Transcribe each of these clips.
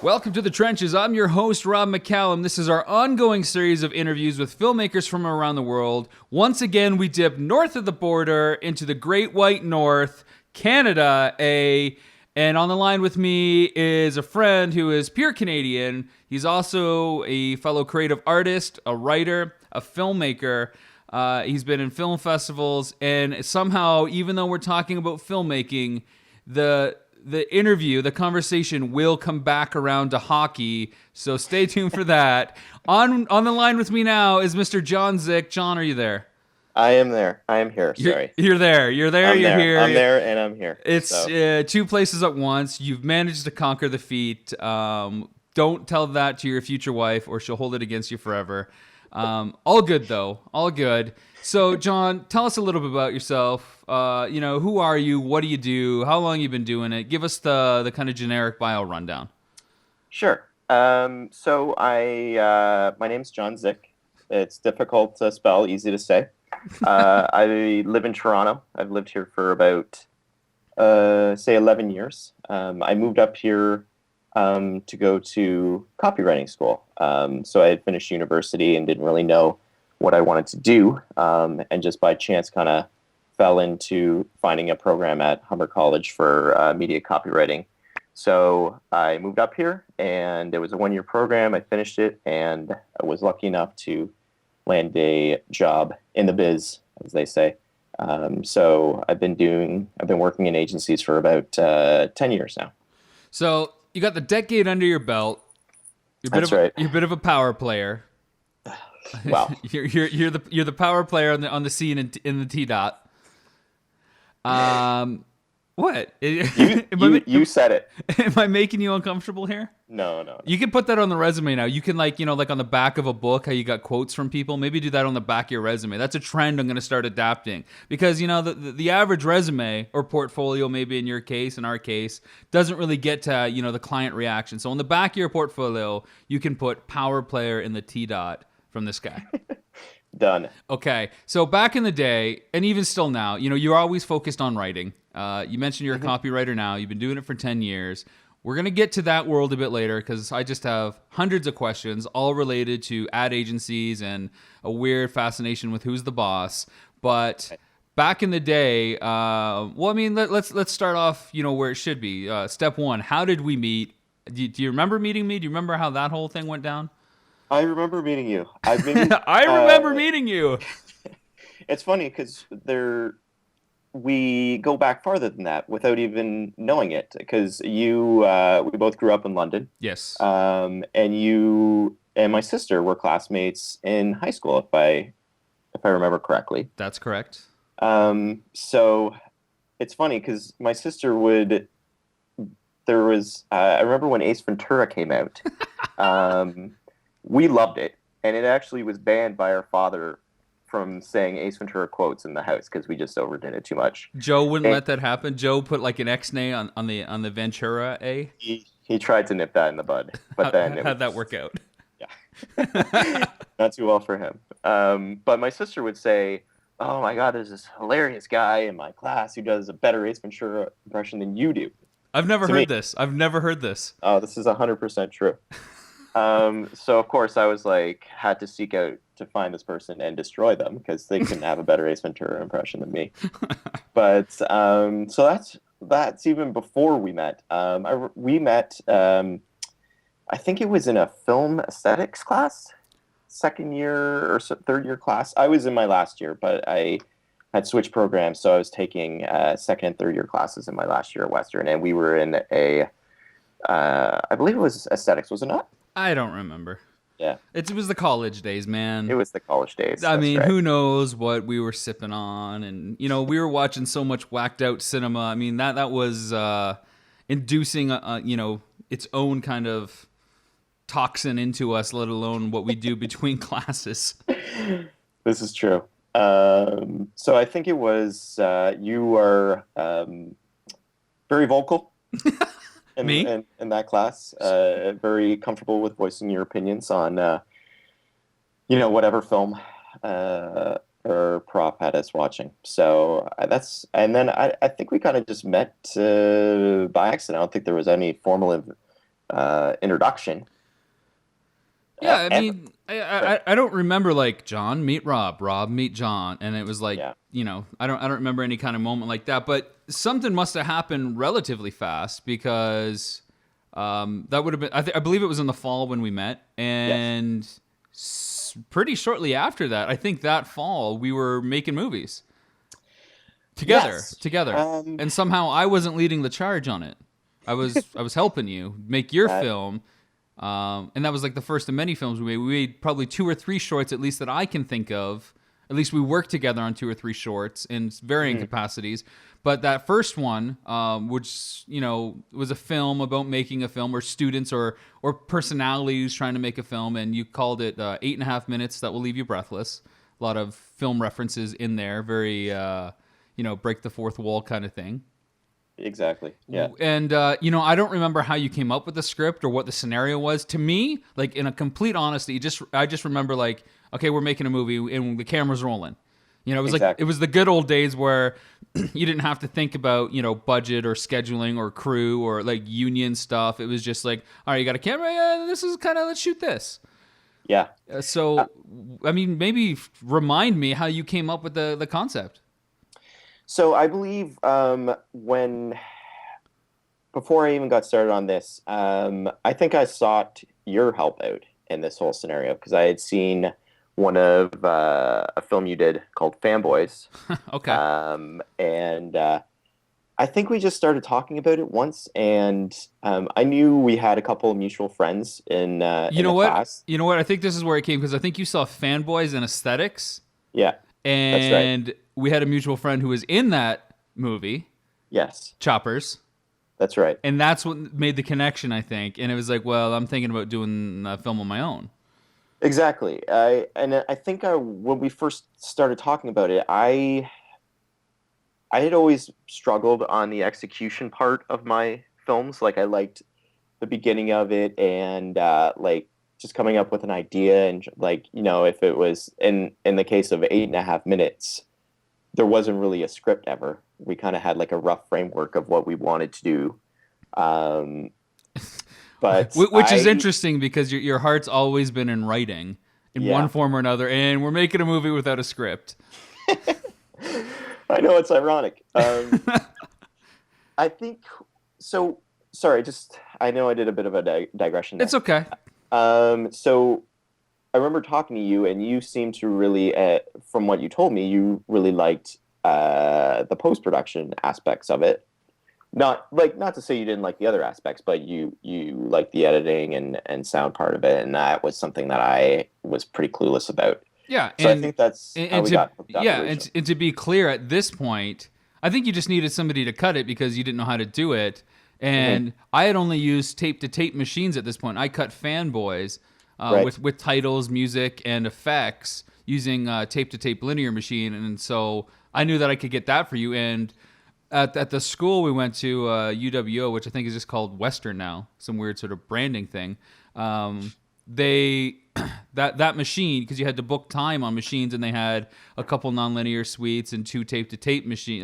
Welcome to The Trenches. I'm your host, Rob McCallum. This is our ongoing series of interviews with filmmakers from around the world. Once again, we dip north of the border into the Great White North, Canada, and on the line with me is a friend who is pure Canadian. He's also a fellow creative artist, a writer, a filmmaker. He's been in film festivals, and somehow, even though we're talking about filmmaking, the interview, the conversation will come back around to hockey, so stay tuned for that. On the line with me now is Mr. John Zick. John, are you there? I am there. I am here. Sorry. You're there. You're there. You're here. I'm there, and I'm here. It's two places at once. You've managed to conquer the feat. Don't tell that to your future wife, or she'll hold it against you forever. All good, though. All good. So, John, tell us a little bit about yourself. Who are you? What do you do? How long you been doing it? Give us the kind of generic bio rundown. Sure. So my name's John Zick. It's difficult to spell, easy to say. I live in Toronto. I've lived here for about, 11 years. I moved up here to go to copywriting school. So I had finished university and didn't really know what I wanted to do, and just by chance kind of fell into finding a program at Humber College for media copywriting. So I moved up here, and it was a one-year program. I finished it, and I was lucky enough to land a job in the biz, as they say. So I've been working in agencies for about 10 years now. So you got the decade under your belt. That's right. You're a bit of a power player. Wow. you're the power player on the scene in the T dot. What? You said it. Am I making you uncomfortable here? No. You can put that on the resume now. You can like on the back of a book, how you got quotes from people. Maybe do that on the back of your resume. That's a trend I'm going to start adapting because the average resume or portfolio, maybe in your case, in our case, doesn't really get to the client reaction. So on the back of your portfolio, you can put power player in the T dot from this guy. Done. Okay, so back in the day, and even still now, you're always focused on writing. You mentioned you're a copywriter now. You've been doing it for 10 years. We're going to get to that world a bit later because I just have hundreds of questions, all related to ad agencies and a weird fascination with who's the boss. But back in the day, let's start off, where it should be. Step one, how did we meet? Do you remember meeting me? Do you remember how that whole thing went down? I remember meeting you. I remember meeting you. It's funny because we go back farther than that without even knowing it. Because we both grew up in London. Yes. And you and my sister were classmates in high school, if I remember correctly. That's correct. So it's funny because my sister I remember when Ace Ventura came out. We loved it, and it actually was banned by our father from saying Ace Ventura quotes in the house because we just overdid it too much. Joe wouldn't let that happen. Joe put like an X-nay on the Ventura A. He tried to nip that in the bud, but then how'd that work out? Yeah, not too well for him. But my sister would say, "Oh my God, there's this hilarious guy in my class who does a better Ace Ventura impression than you do." I've never heard this. Oh, this is 100% true. So of course I was had to seek out to find this person and destroy them because they couldn't have a better Ace Ventura impression than me. But so that's even before we met. We met. I think it was in a film aesthetics class, second year or third year class. I was in my last year, but I had switched programs, so I was taking second and third year classes in my last year at Western, and we were in I believe it was aesthetics, was it not? I don't remember. Yeah. It was the college days, man. It was the college days. I mean, who knows what we were sipping on, and we were watching so much whacked out cinema. I mean, that was inducing its own kind of toxin into us, let alone what we do between classes. This is true. So I think it was you were very vocal. Me? In that class, very comfortable with voicing your opinions on, whatever film or prop had us watching. So and then I think we kind of just met by accident. I don't think there was any formal introduction. Yeah, I Ever. mean, I don't remember like John meet Rob, Rob meet John, and it was like, Yeah. I don't remember any kind of moment like that. But something must have happened relatively fast because that would have been I believe it was in the fall when we met, Yes. and pretty shortly after that, I think that fall we were making movies together, Yes. together, and somehow I wasn't leading the charge on it. I was helping you make your That. film, and that was like the first of many films we made. We made probably two or three shorts, at least that I can think of. At least we worked together on two or three shorts in varying capacities. But that first one, which was a film about making a film, where students or personalities trying to make a film, and you called it 8.5 minutes that will leave you breathless. A lot of film references in there, very break the fourth wall kind of thing. Exactly. Yeah. And I don't remember how you came up with the script or what the scenario was. To me, like in a complete honesty, I just remember like, okay, we're making a movie and the camera's rolling. It was like it Exactly. was the good old days where you didn't have to think about budget or scheduling or crew or like union stuff. It was just like, all right, you got a camera. Yeah, this is kind of let's shoot this. Yeah. Uh, So, I mean, maybe remind me how you came up with the concept. so I believe when before I even got started on this, I think I sought your help out in this whole scenario because I had seen one of a film you did called Fanboys, Okay. and I think we just started talking about it once, and I knew we had a couple of mutual friends You in know the what? class. You know what? I think this is where it came because I think you saw Fanboys and Aesthetics, Yeah, that's right. and we had a mutual friend who was in that movie, Yes, Choppers, that's right. and that's what made the connection, I think. And it was like, well, I'm thinking about doing a film on my own. Exactly. I think when we first started talking about it, I had always struggled on the execution part of my films. Like I liked the beginning of it and like just coming up with an idea and like if it was in the case of 8.5 minutes, there wasn't really a script ever. We kind of had like a rough framework of what we wanted to do. Um, but Which is interesting because your heart's always been in writing in one yeah, form or another, and we're making a movie without a script. I know it's ironic. I think so. Sorry, just I know I did a bit of a digression It's there. okay. So I remember talking to you, and you seemed to really, from what you told me, you really liked the post production aspects of it. Not to say you didn't like the other aspects, but you liked the editing and sound part of it, and that was something that I was pretty clueless about. Yeah, So I think that's how and we to got hooked up yeah, originally. and to be clear, at this point, I think you just needed somebody to cut it because you didn't know how to do it. Hmm. And I had only used tape to tape machines at this point. I cut Fanboys Right. with titles, music, and effects using tape to tape linear machine, and so I knew that I could get that for you. And at the school we went to, UWO, which I think is just called Western now, some weird sort of branding thing. They that machine, because you had to book time on machines, and they had a couple nonlinear suites and two tape to tape machine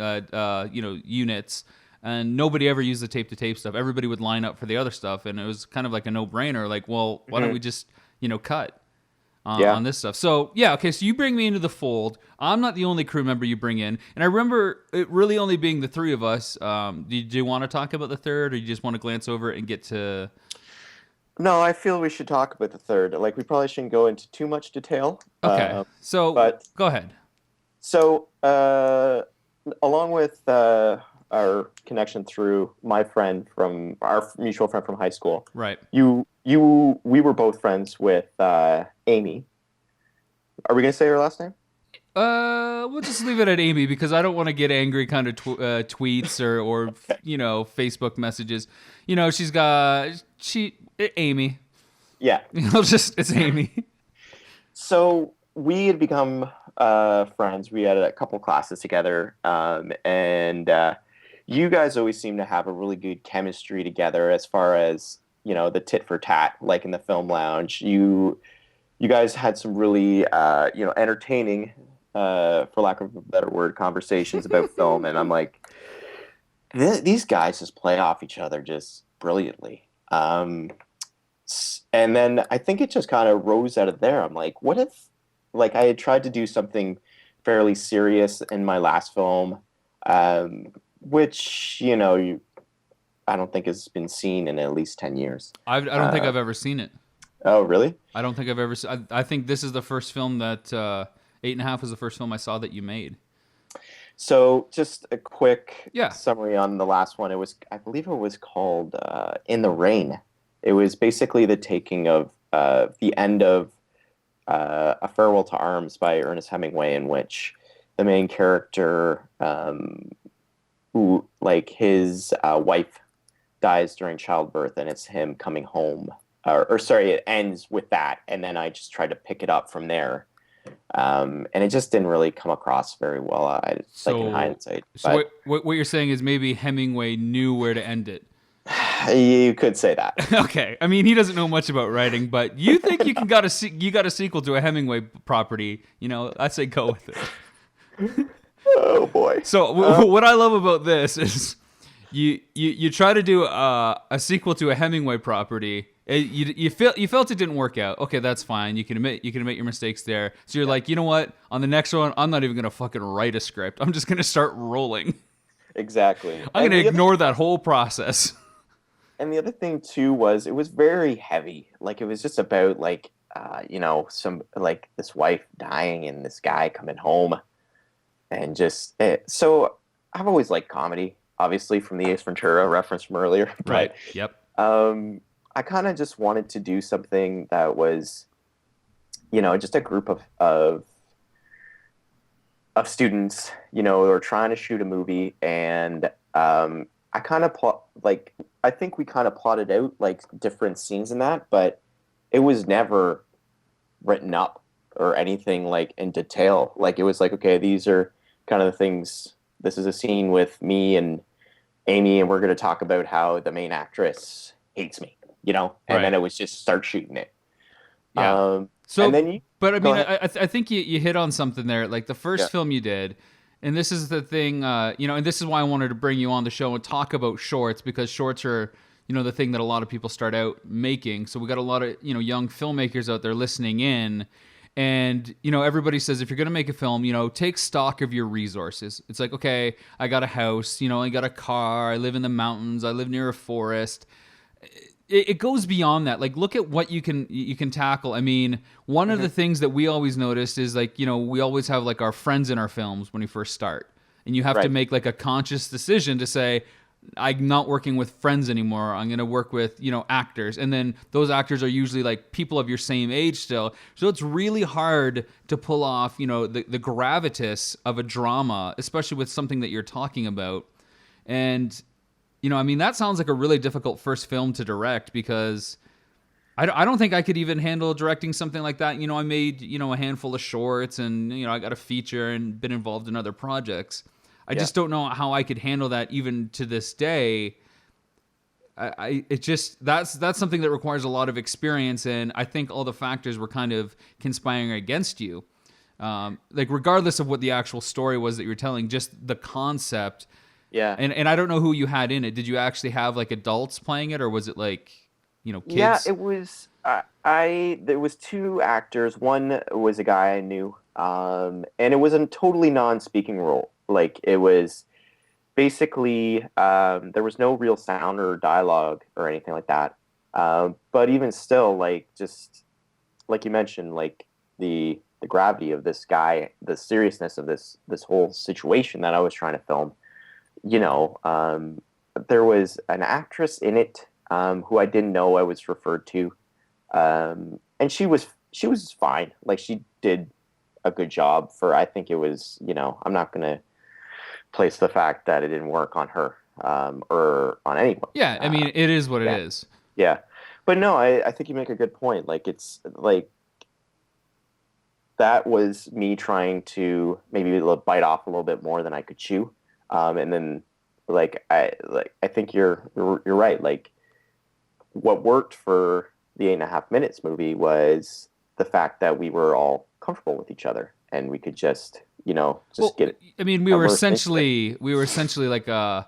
units, and nobody ever used the tape to tape stuff. Everybody would line up for the other stuff, and it was kind of like a no brainer. Like, well, why don't Hmm. we just cut Yeah. on this stuff? So yeah, okay. So you bring me into the fold. I'm not the only crew member you bring in, and I remember it really only being the three of us. Do you want to talk about the third, or you just want to glance over it and get to? No, I feel we should talk about the third. Like we probably shouldn't go into too much detail. Okay, so But go ahead. so along with our connection through my friend from our mutual friend from high school, Right. we were both friends with Amy. Are we gonna say her last name? We'll just leave it at Amy because I don't want to get angry kind of tweets or Facebook messages. She's got Amy. Yeah. It's Amy. So we had become friends. We had a couple classes together, and you guys always seem to have a really good chemistry together as far as the tit for tat, like in the film lounge. You guys had some really entertaining, for lack of a better word, conversations about film, and I'm like, these guys just play off each other just brilliantly. Um, and then I think it just kind of rose out of there. I'm like, what if, like, I had tried to do something fairly serious in my last film, which, I don't think has been seen in at least 10 years. I don't think Uh, I've ever seen it. oh, really? I don't think I've ever. I think this is the first film that Eight and a Half was the first film I saw that you made. So, just a quick Yeah. summary on the last one. I believe it was called In the Rain. It was basically the taking of the end of A Farewell to Arms by Ernest Hemingway, in which the main character, who, like, his wife dies during childbirth, and it's him coming home. Or sorry, it ends with that, and then I just tried to pick it up from there. And it just didn't really come across very well, like in So, hindsight. so But what you're saying is maybe Hemingway knew where to end it. you could say that. Okay, I mean he doesn't know much about writing, but you think you can you got a sequel to a Hemingway property? I say go with it. Oh boy. So what I love about this is you try to do a sequel to a Hemingway property. You felt it didn't work out. Okay, that's fine. You can admit your mistakes there. So you're like, you know what? On the next one, I'm not even gonna fucking write a script. I'm just gonna start rolling. Exactly. I'm gonna ignore that whole process. And the other thing too was it was very heavy. Like, it was just about, like, some, like, this wife dying and this guy coming home, and so I've always liked comedy, obviously from the Ace Ventura reference from earlier, Right. but Yep. I kind of just wanted to do something that was, just a group of students, who are trying to shoot a movie, and I kind of I think we kind of plotted out, like, different scenes in that, but it was never written up or anything, like, in detail. Like, it was like, okay, these are kind of the things. This is a scene with me and Amy, and we're going to talk about how the main actress hates me, and then Right. it was just start shooting it. Yeah. And So, then you but I go mean, ahead. I think you hit on something there. Like the Yeah. first film you did, and this is the thing, and this is why I wanted to bring you on the show and talk about shorts because shorts are, the thing that a lot of people start out making. So we got a lot of, young filmmakers out there listening in. And, everybody says if you're going to make a film, take stock of your resources. It's like, okay, I got a house, I got a car, I live in the mountains, I live near a forest. It goes beyond that. Like, look at what you can tackle. I mean, one of the things that we always noticed is, like, we always have, like, our friends in our films when we first start, and you have to Right. make, like, a conscious decision to say, I'm not working with friends anymore. I'm going to work with, actors. And then those actors are usually, like, people of your same age still. So it's really hard to pull off, the gravitas of a drama, especially with something that you're talking about. And I mean, that sounds like a really difficult first film to direct because I don't think I could even handle directing something like that. I made, a handful of shorts and, I got a feature and been involved in other projects. I Yeah. just don't know how I could handle that even to this day. That's something that requires a lot of experience. And I think all the factors were kind of conspiring against you. Like, regardless of what the actual story was that you were telling, just the concept. Yeah. And I don't know who you had in it. Did you actually have, like, adults playing it, or was it like, Yeah, kids? it was. There was two actors. One was a guy I knew, and it was a totally non-speaking role. Like, it was basically, there was no real sound or dialogue or anything like that. But even still, like, just like you mentioned, like, the gravity of this guy, the seriousness of this whole situation that I was trying to film. You know, there was an actress in it, who I didn't know I was referred to, and she was fine. Like, she did a good job for. I think it was. I'm not gonna place the fact that it didn't work on her, or on anyone. Yeah, I mean, it is what it Yeah, is. yeah, but no, I think you make a good point. Like, it's like that was me trying to maybe bite off a little bit more than I could chew, and then I think you're right. Like, what worked for the 8.5 minutes movie was the fact that we were all comfortable with each other and we could just Well, get I mean, we were immersed into it. essentially like a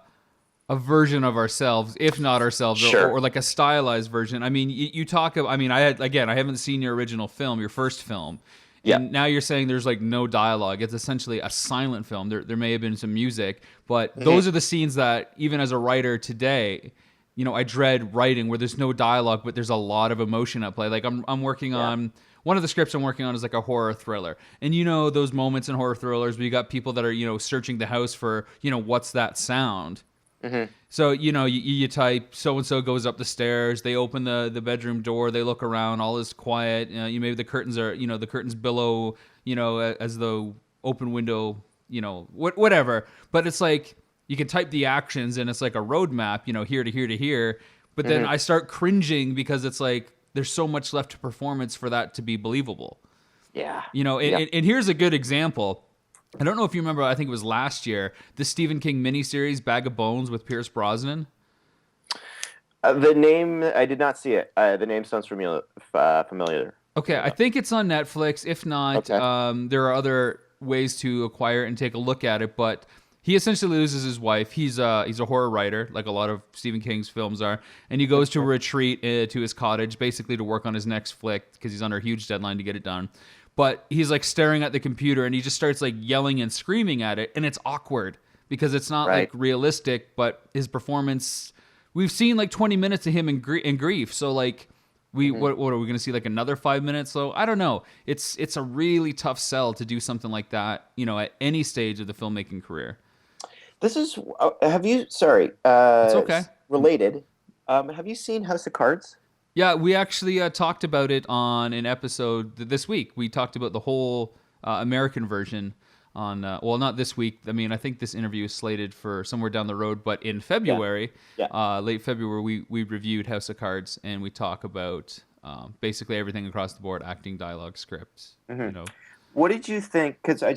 a version of ourselves, if not ourselves, Sure. or like a stylized version. I mean, you talk of, I mean, I haven't seen your original film, your first film. Yeah. And now you're saying there's like no dialogue. It's essentially a silent film. There may have been some music, but those are the scenes that even as a writer today, you know, I dread writing where there's no dialogue, but there's a lot of emotion at play. Like I'm working on one of the scripts I'm working on is like a horror thriller. And you know those moments in horror thrillers where you got people that are, you know, searching the house for, you know, what's that sound? So, you know, you type so-and-so goes up the stairs, they open the bedroom door, they look around, all is quiet. You maybe the curtains are, you know, the curtains billow, you know, as the open window, you know, whatever. But it's like you can type the actions and it's like a roadmap, you know, here to here to here. But then I start cringing because it's like there's so much left to performance for that to be believable. Yeah. You know, and here's a good example. I don't know if you remember, I think it was last year, the Stephen King miniseries, Bag of Bones with Pierce Brosnan. The name, I did not see it. The name sounds familiar. Okay, I think it's on Netflix. If not, Okay. there are other ways to acquire it and take a look at it. But he essentially loses his wife. He's a horror writer, like a lot of Stephen King's films are, and he goes to a retreat to his cottage, basically to work on his next flick because he's under a huge deadline to get it done. But he's like staring at the computer and he just starts like yelling and screaming at it, and it's awkward because it's not like realistic. But his performance, we've seen like 20 minutes of him in grief, so like. What are we going to see, like another 5 minutes? So I don't know. It's a really tough sell to do something like that, you know, at any stage of the filmmaking career. This is, have you, sorry. It's okay. Related. Have you seen House of Cards? Yeah, we actually talked about it on an episode this week. We talked about the whole American version on, well, not this week. I mean, I think this interview is slated for somewhere down the road, but in February, late February, we reviewed House of Cards, and we talk about basically everything across the board, acting, dialogue, scripts, you know. What did you think? Because I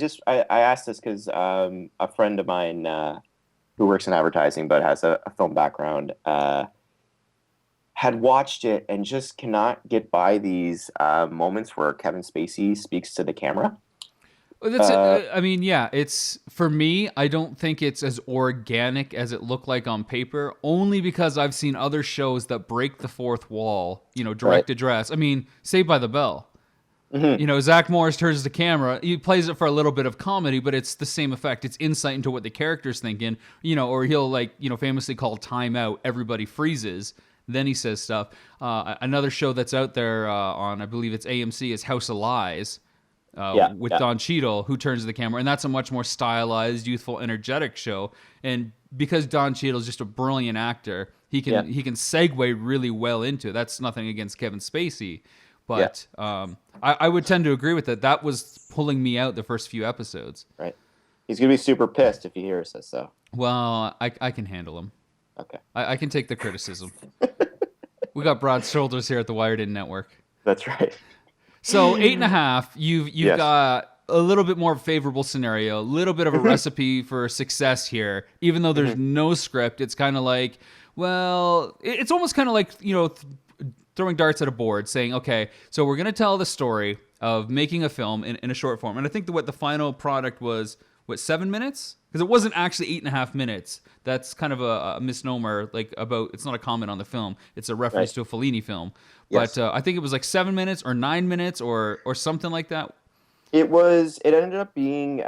asked this because a friend of mine who works in advertising but has a film background had watched it and just cannot get by these moments where Kevin Spacey speaks to the camera. That's I mean, yeah, it's for me. I don't think it's as organic as it looked like on paper, only because I've seen other shows that break the fourth wall. You know, direct address. I mean, Saved by the Bell. You know, Zach Morris turns the camera. He plays it for a little bit of comedy, but it's the same effect. It's insight into what the character's thinking. You know, or he'll like famously call time out. Everybody freezes. Then he says stuff. Another show that's out there on, I believe it's AMC, is House of Lies. With Don Cheadle, who turns the camera, and that's a much more stylized, youthful, energetic show. And because Don Cheadle is just a brilliant actor, he can segue really well into it. That's nothing against Kevin Spacey, but I would tend to agree with that. That was pulling me out the first few episodes. Right, he's gonna be super pissed if he hears this. So, well, I can handle him. Okay, I can take the criticism. We got broad shoulders here at the Wired In Network. That's right. So 8.5, you've got a little bit more favorable scenario, a little bit of a recipe for success here. Even though there's no script, it's kind of like, well, it's almost kind of like, throwing darts at a board, saying, okay, so we're going to tell the story of making a film in a short form. And I think what the final product was, 7 minutes? Because it wasn't actually 8.5 minutes. That's kind of a misnomer, it's not a comment on the film. It's a reference to a Fellini film. Yes. But I think it was like 7 minutes or 9 minutes or something like that. It ended up being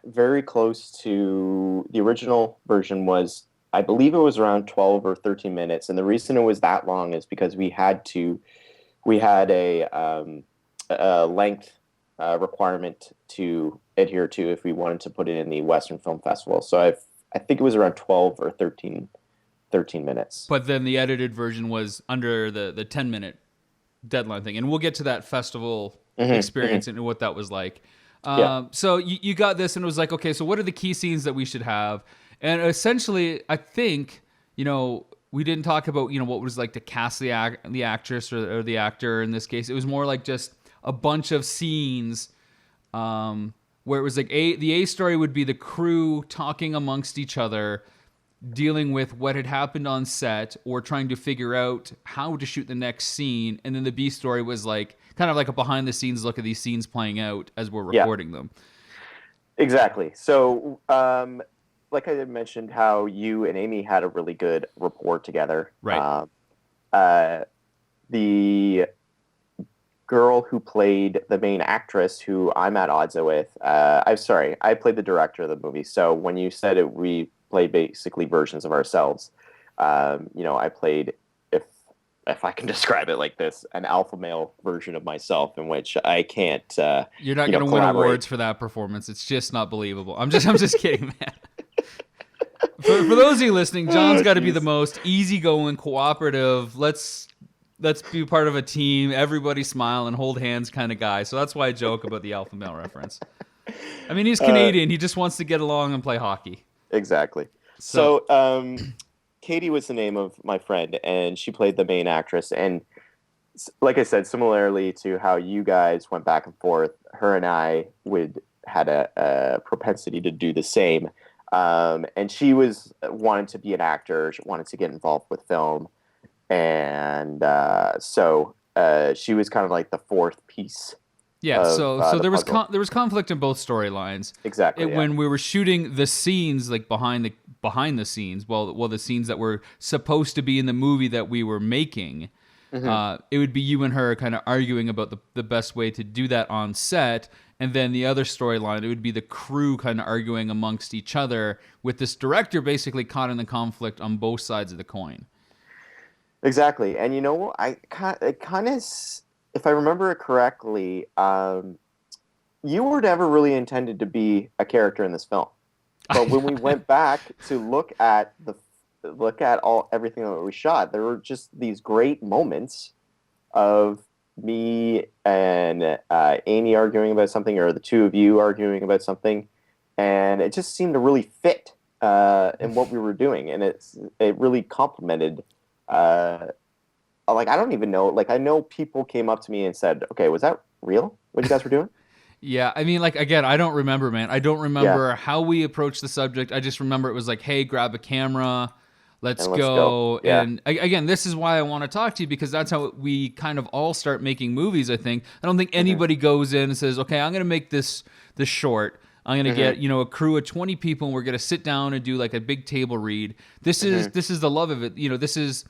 very close to the original version was, I believe it was around 12 or 13 minutes. And the reason it was that long is because we had a length requirement to adhere to if we wanted to put it in the Western Film Festival. So I think it was around 12 or 13 minutes. But then the edited version was under the 10-minute deadline thing. And we'll get to that festival experience and what that was like. So you got this, and it was like, okay, so what are the key scenes that we should have? And essentially, I think, we didn't talk about, what it was like to cast the actress or the actor in this case. It was more like just a bunch of scenes where it was like the A story would be the crew talking amongst each other, dealing with what had happened on set or trying to figure out how to shoot the next scene. And then the B story was like kind of like a behind the scenes look at these scenes playing out as we're recording them. Exactly. So like I had mentioned, how you and Amy had a really good rapport together. Right. Uh, the girl who played the main actress, who I'm at odds with, I'm sorry, I played the director of the movie. So when you said it, we played basically versions of ourselves. I played, if I can describe it like this, an alpha male version of myself in which I can't, You're not going to win collaborate. awards for that performance. It's just not believable. I'm just kidding, man. For those of you listening, John's Oh, got to be the jeez. most easygoing, cooperative. Let's be part of a team. Everybody smile and hold hands kind of guy. So that's why I joke about the alpha male reference. I mean, he's Uh, Canadian. He just wants to get along and play hockey. exactly. So So, Katie was the name of my friend, and she played the main actress. And like I said, similarly to how you guys went back and forth, her and I would had a propensity to do the same. And she was wanted to be an actor. She wanted to get involved with film, and she was kind of like the fourth piece yeah, of so the there was puzzle. there was conflict in both storylines. Exactly. Yeah. When we were shooting the scenes, like behind the scenes, well, the scenes that were supposed to be in the movie that we were making, Hmm. it would be you and her kind of arguing about the best way to do that on set. And then the other storyline, it would be the crew kind of arguing amongst each other, with this director basically caught in the conflict on both sides of the coin. Exactly. And it kind of, if I remember it correctly, you were never really intended to be a character in this film. But when we went back to look at all everything that we shot, there were just these great moments of me and Amy arguing about something, or the two of you arguing about something, and it just seemed to really fit in what we were doing, and it really complemented. Uh, like I don't even know. Like I know people came up to me and said, "Okay, was that real? What you guys were doing?" Yeah, I mean, like, again, I don't remember, man. I don't Yeah, remember how we approached the subject. I just remember it was like, hey, grab a camera, let's and let's go. go. Yeah. And again, this is why I want to talk to you, because that's how we kind of all start making movies, I think. I don't think Hmm. anybody goes in and says, okay, I'm going to make this short. I'm gonna Hmm. get a crew of 20 people, and we're gonna sit down and do like a big table read. Hmm. This is the love of it. This is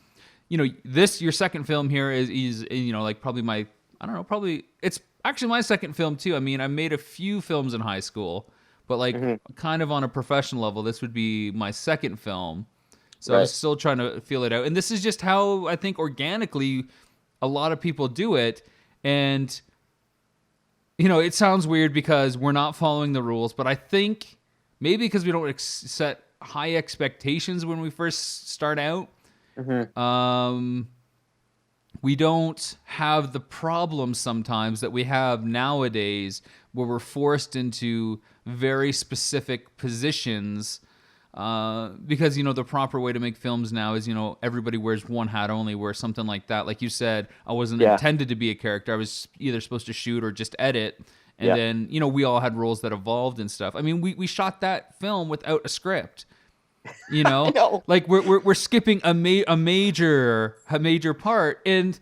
this your second film here is like probably my I don't know, probably it's actually my second film too. I mean, I made a few films in high school, but like Hmm. kind of on a professional level, this would be my second film. So I was Right. still trying to feel it out. And this is just how I think organically a lot of people do it. And it sounds weird because we're not following the rules, but I think maybe because we don't set high expectations when we first start out, Hmm. um, we don't have the problems sometimes that we have nowadays, where we're forced into very specific positions, because the proper way to make films now is everybody wears one hat only, where something like that, like you said, I wasn't Yeah. intended to be a character. I was either supposed to shoot or just edit. And Yeah. then we all had roles that evolved and stuff. I mean, we shot that film without a script. I know. Like we're skipping a major part. And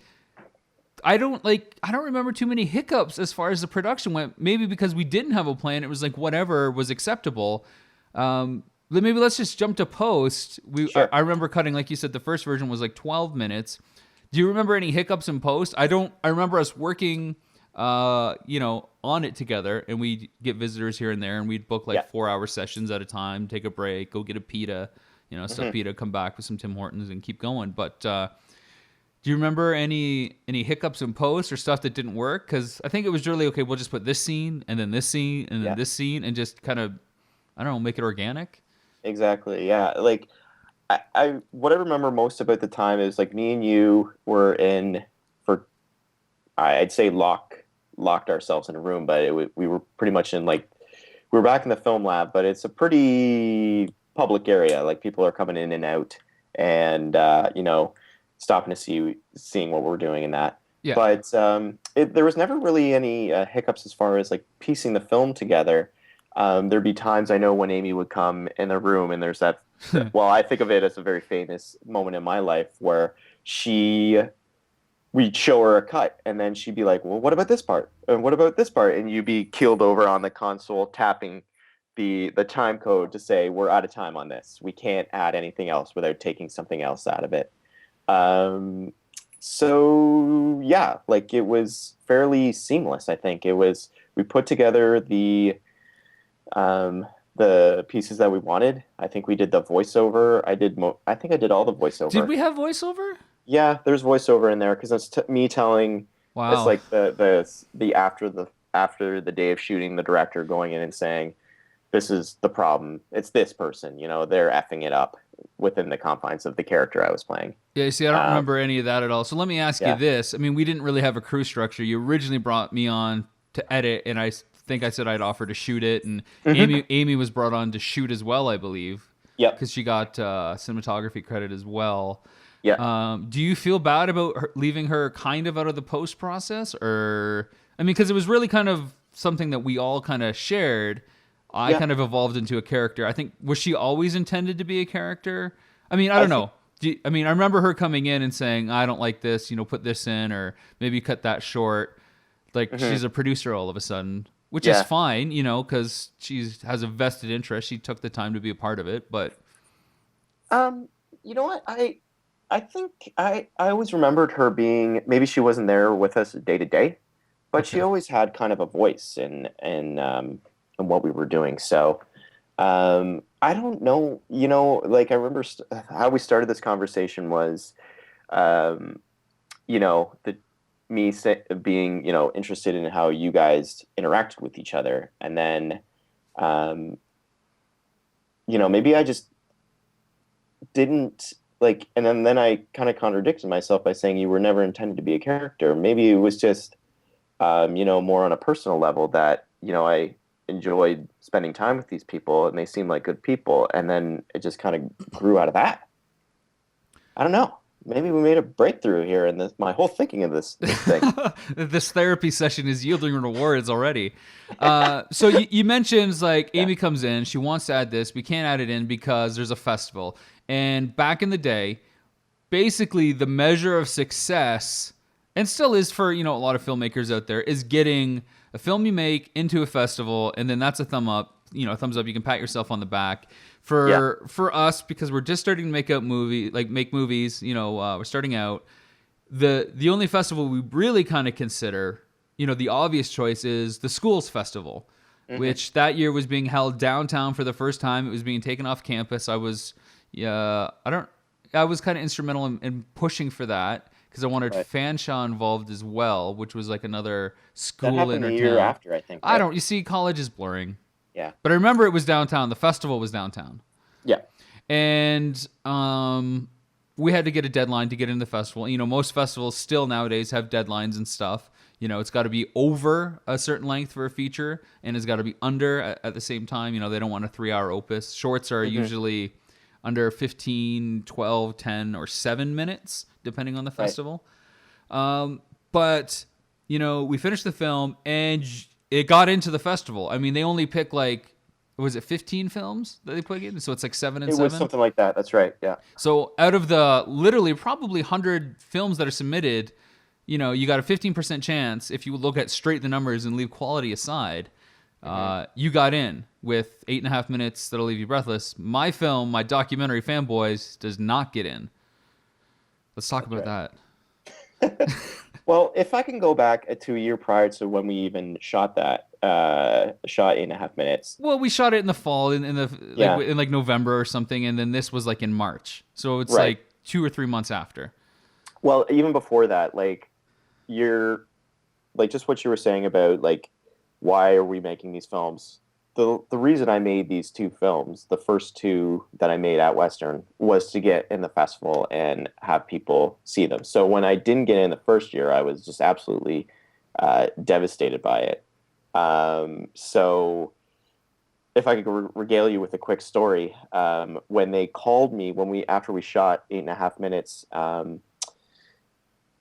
I don't remember too many hiccups as far as the production went. Maybe because we didn't have a plan, it was like whatever was acceptable. Maybe let's just jump to post. Sure. I remember cutting, like you said, the first version was like 12 minutes. Do you remember any hiccups in post? I don't. I remember us working on it together, and we'd get visitors here and there, and we'd book like Yeah. 4-hour sessions at a time, take a break, go get a pita, stuff Hmm. pita, come back with some Tim Hortons and keep going. But do you remember any hiccups in post or stuff that didn't work? Because I think it was really okay. We'll just put this scene and then this scene and then Yeah. this scene and just kind of, I don't know, make it organic. Exactly. Yeah. Like I what I remember most about the time is like me and you were in for I'd say locked ourselves in a room, but we were pretty much in like we were back in the film lab, but it's a pretty public area. Like people are coming in and out, and stopping to seeing what we're doing and that. Yeah. But there was never really any hiccups as far as like piecing the film together. There'd be times I know when Amy would come in the room, and there's that. Well, I think of it as a very famous moment in my life where we'd show her a cut, and then she'd be like, "Well, what about this part? And what about this part?" And you'd be keeled over on the console, tapping the time code to say we're out of time on this. We can't add anything else without taking something else out of it. Um, so yeah, like it was fairly seamless. I think it was. We put together the pieces that we wanted. I think we did the voiceover. I think I did all the Did voiceover. we have voiceover? Yeah, there's voiceover in there because it's me telling. It's Wow. like the after the day of shooting, the director going in and saying, "This is the problem. It's this person. You know, they're effing it up within the confines of the character I was playing." Yeah, see, I don't Um, remember any of that at all. So let me ask you yeah. this. I mean, we didn't really have a crew structure. You originally brought me on to edit, and think I said I'd offer to shoot it, and Hmm. Amy was brought on to shoot as well, I believe, Yep. because she got cinematography credit as well. Yep. Do you feel bad about leaving her kind of out of the post process, or I mean, because it was really kind of something that we all kind of shared. I Yeah. kind of evolved into a character. I think was she always intended to be a character? I mean, I I don't think. know. I mean, I remember her coming in and saying, "I don't like this. You know, put this in, or maybe cut that short." Like Hmm. she's a producer all of a sudden, which is Yeah. fine, you know, because she has a vested interest. She took the time to be a part of it, but Um, you know what? I think I always remembered her being, maybe she wasn't there with us day to day, but she okay. always had kind of a voice in what we were doing. So I don't know. You know, like I remember how we started this conversation was, um, the being interested in how you guys interacted with each other, and then um, maybe I just didn't like, and then I kind of contradicted myself by saying you were never intended to be a character. Maybe it was just more on a personal level that I enjoyed spending time with these people and they seemed like good people, and then it just kind of grew out of that. I don't know. Maybe we made a breakthrough here in this my whole thinking of this thing. This therapy session is yielding rewards already. So you mentioned like Yeah. Amy comes in, she wants to add this. We can't add it in because there's a festival. And back in the day, basically the measure of success, and still is for a lot of filmmakers out there, is getting a film you make into a festival, and then that's a thumb up. A thumbs up. You can pat yourself on the back. Yeah. For us, because we're just starting to make movies. We're starting out. The only festival we really kind of consider, the obvious choice is the schools festival, Hmm. which that year was being held downtown for the first time. It was being taken off campus. I was kind of instrumental in pushing for that because I wanted Right. Fanshawe involved as well, which was like another That school happened in the our year town. after, I think, I right? don't. You see, college is blurring, Yeah. but I remember it was downtown. The festival was downtown, Yeah. and we had to get a deadline to get into the festival. Most festivals still nowadays have deadlines and stuff. It's got to be over a certain length for a feature, and it's got to be under at the same time. They don't want a 3 hour opus. Shorts are Hmm. usually under 15, 12, 10, or 7 minutes, depending on the Right. festival. But we finished the film and it got into the festival. I mean, they only pick like, was it 15 films that they put in? So it's like seven and It was seven. something like that. That's right. Yeah. So out of the literally probably 100 films that are submitted, you got a 15% chance if you look at straight the numbers and leave quality aside. Hmm. You got in with 8.5 minutes that'll leave you breathless. My film, my documentary, Fanboys, does not get in. Let's talk That's about right. that. Well, if I can go back to a year prior to when we even shot that, shot 8.5 minutes. Well, we shot it in the fall, Yeah. in like November or something, and then this was like in March. So it's Right. like 2 or 3 months after. Well, even before that, like you're like just what you were saying about like why are we making these films? The reason I made these two films, the first two that I made at Western, was to get in the festival and have people see them. So when I didn't get in the first year, I was just absolutely devastated by it. So if I could regale you with a quick story, when they called me after we shot 8.5 minutes,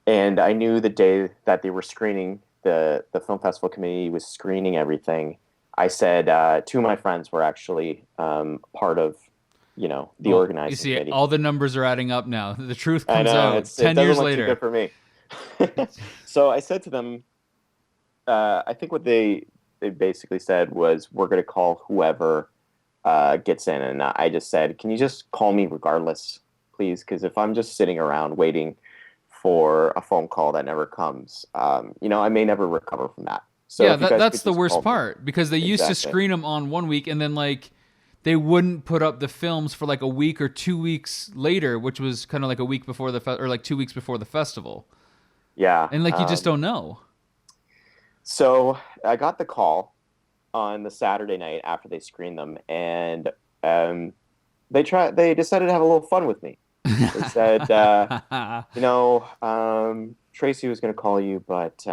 and I knew the day that they were screening, the film festival committee was screening everything. I said two of my friends were actually part of the Well, you organizing see, committee. all the numbers are adding up now. The truth I comes know out it 10 doesn't years look too good later. for me. So I said to them, I think what they basically said was, we're going to call whoever gets in. And I just said, can you just call me regardless, please? Because if I'm just sitting around waiting for a phone call that never comes, I may never recover from that. So Yeah, if you guys that's could the just worst call me. part because they used to Exactly. screen them on one week and then like they wouldn't put up the films for like a week or 2 weeks later, which was kind of like a week before or like 2 weeks before the festival. Yeah. And like you just don't know. So I got the call on the Saturday night after they screened them, and they decided to have a little fun with me. They said, Tracy was going to call you, but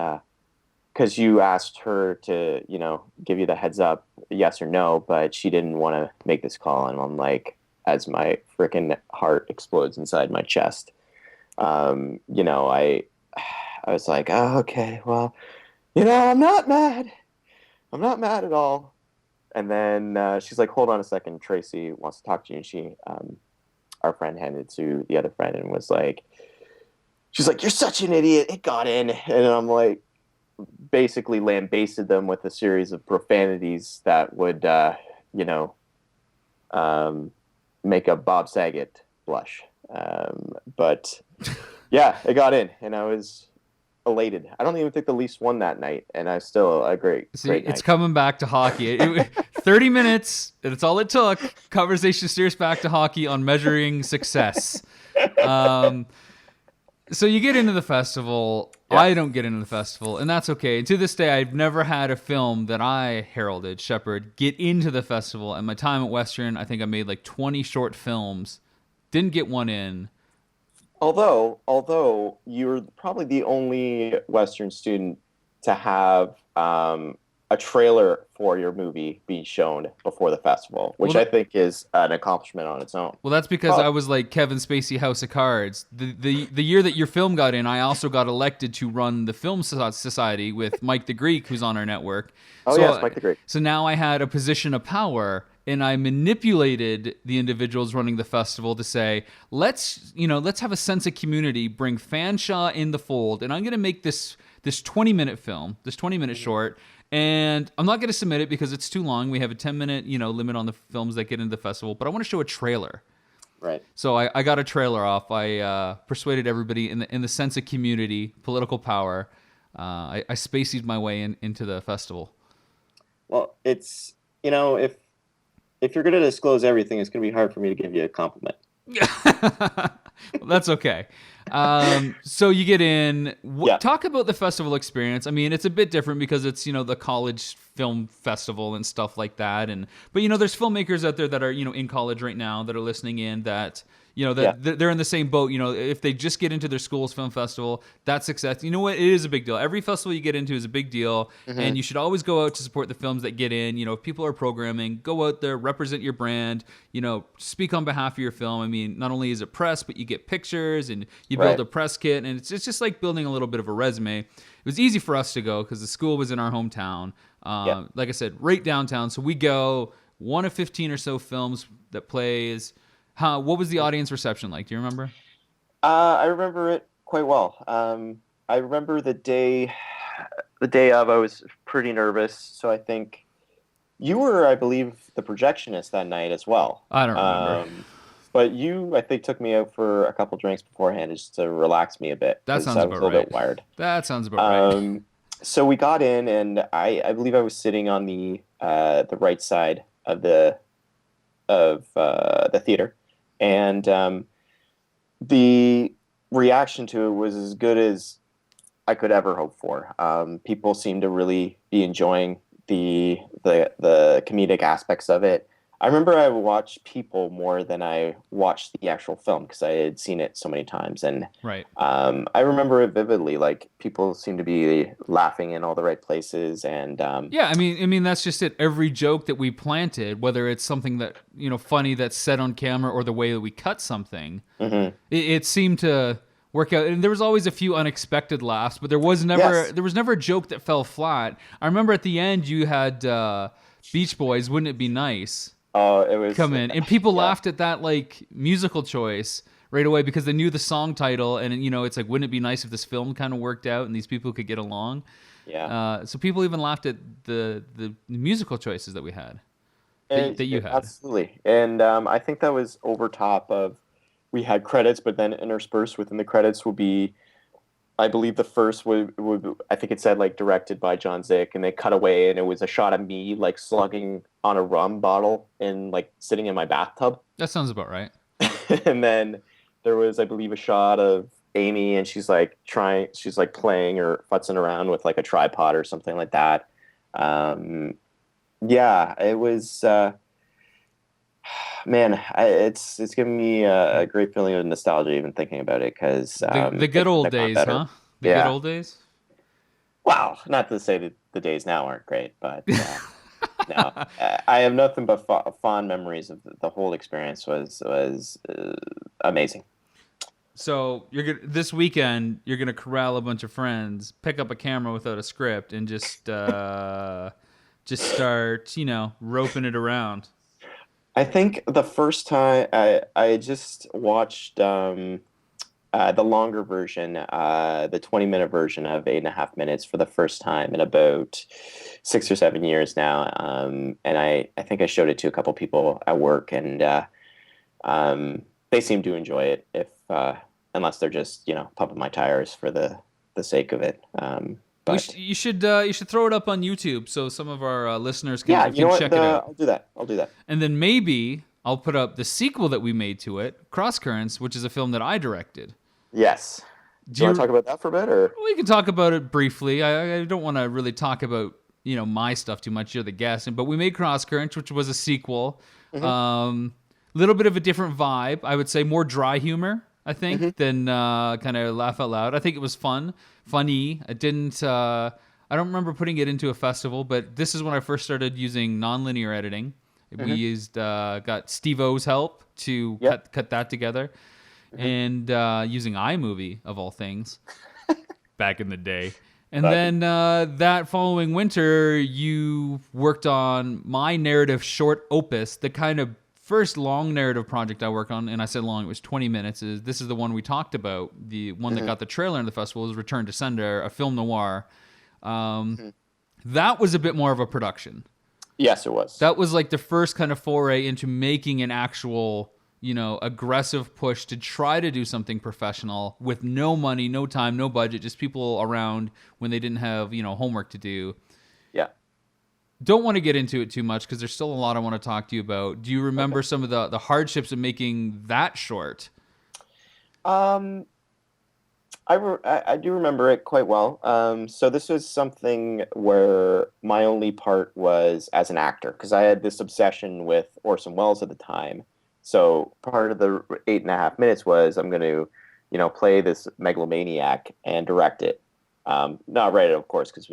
because you asked her to, give you the heads up, yes or no, but she didn't want to make this call. And I'm like, as my freaking heart explodes inside my chest, I was like, oh, okay, well, I'm not mad. I'm not mad at all. And then she's like, hold on a second, Tracy wants to talk to you. And our friend handed it to the other friend and was like, she's like, you're such an idiot. It got in. And I'm like, basically lambasted them with a series of profanities that would, make a Bob Saget blush. But yeah, it got in, and I was elated. I don't even think the Leafs won that night, and I still a great See, night. it's coming back to hockey. 30 minutes, that's all it took. Conversation steers back to hockey on measuring success. So you get into the festival. Yeah. I don't get into the festival, and that's okay. And to this day, I've never had a film that I heralded, Shepard, get into the festival. And my time at Western, I think I made like 20 short films. Didn't get one in. Although you're probably the only Western student to have a trailer for your movie be shown before the festival, which I think is an accomplishment on its own. Well, that's because I was like Kevin Spacey, House of Cards. The year that your film got in, I also got elected to run the Film Society with Mike the Greek, who's on our network. Oh, yes, Mike the Greek. So now I had a position of power, and I manipulated the individuals running the festival to say, let's have a sense of community, bring Fanshawe in the fold, and I'm going to make this 20-minute film, this 20-minute short. And I'm not going to submit it because it's too long. We have a 10-minute, limit on the films that get into the festival. But I want to show a trailer. Right. So I got a trailer off. I persuaded everybody in the sense of community, political power. I spaceyed my way into the festival. Well, it's, if you're going to disclose everything, it's going to be hard for me to give you a compliment. Well, that's okay. So you get in. Talk about the festival experience. I mean, it's a bit different because it's the college film festival and stuff like that. But there's filmmakers out there that are in college right now that are listening in that they're in the same boat. If they just get into their school's film festival, that's success. You know what? It is a big deal. Every festival you get into is a big deal, and you should always go out to support the films that get in. If people are programming, go out there, represent your brand. Speak on behalf of your film. I mean, not only is it press, but you get pictures and you build a press kit, and it's just like building a little bit of a resume. It was easy for us to go because the school was in our hometown. Like I said, right downtown. So we go, one of 15 or so films that plays. What was the audience reception like? Do you remember? I remember it quite well. I remember the day of, I was pretty nervous. So I think you were, I believe, the projectionist that night as well. I don't remember. But you, I think, took me out for a couple drinks beforehand just to relax me a bit. That sounds I was about a little right. bit wired. That sounds about right. So we got in, and I believe I was sitting on the right side of the theater. And the reaction to it was as good as I could ever hope for. People seemed to really be enjoying the comedic aspects of it. I remember I watched people more than I watched the actual film because I had seen it so many times. And right. I remember it vividly. Like, people seemed to be laughing in all the right places. And yeah, I mean that's just it. Every joke that we planted, whether it's something that funny that's said on camera or the way that we cut something, it seemed to work out. And there was always a few unexpected laughs, but there was never a joke that fell flat. I remember at the end you had Beach Boys, Wouldn't It Be Nice? Oh, it was come in, and people laughed at that like musical choice right away because they knew the song title, and it's like, wouldn't it be nice if this film kind of worked out and these people could get along? Yeah. So people even laughed at the musical choices that we had, And that you had. absolutely. And I think that was over top of we had credits, but then interspersed within the credits will be, I believe the first would I think it said like directed by John Zick, and they cut away and it was a shot of me like slugging on a rum bottle and like sitting in my bathtub. That sounds about right. And then there was, I believe, a shot of Amy and she's like playing or futzing around with like a tripod or something like that. Yeah, it was, man, it's giving me a great feeling of nostalgia even thinking about it because The good old days, huh? The good Yeah. old days. Wow, not to say that the days now aren't great, but no, I have nothing but fond memories of the whole experience. Was amazing. So this weekend you're gonna corral a bunch of friends, pick up a camera without a script, and just start, roping it around. I think the first time I just watched the longer version, the 20-minute version of 8.5 minutes for the first time in about 6 or 7 years now. And I think I showed it to a couple people at work, and they seem to enjoy it. If unless they're just pumping my tires for the sake of it. But You should throw it up on YouTube so some of our listeners can, yeah, you know what? check it out. I'll do that. And then maybe I'll put up the sequel that we made to it, Cross Currents, which is a film that I directed. Yes. Do you want to talk about that for a bit, or we can talk about it briefly? I don't want to really talk about my stuff too much. You're the guest, but we made Cross Currents, which was a sequel. Little bit of a different vibe, I would say, more dry humor, I think, than kind of laugh out loud. I think it was funny. I didn't. I don't remember putting it into a festival, but this is when I first started using nonlinear editing. We used got Steve-O's help to cut that together, and using iMovie of all things back in the day. And then that following winter, you worked on my narrative short opus, the kind of first long narrative project I worked on, and I said long, it was 20 minutes. This is the one we talked about. The one that got the trailer in the festival is Return to Sender, a film noir. That was a bit more of a production. Yes, it was. That was like the first kind of foray into making an actual, aggressive push to try to do something professional with no money, no time, no budget, just people around when they didn't have, homework to do. Yeah. Don't want to get into it too much because there's still a lot I want to talk to you about. Do you remember some of the hardships of making that short? I do remember it quite well. So this was something where my only part was as an actor, because I had this obsession with Orson Welles at the time. So part of the 8.5 minutes was I'm going to, play this megalomaniac and direct it. Not write it, of course, because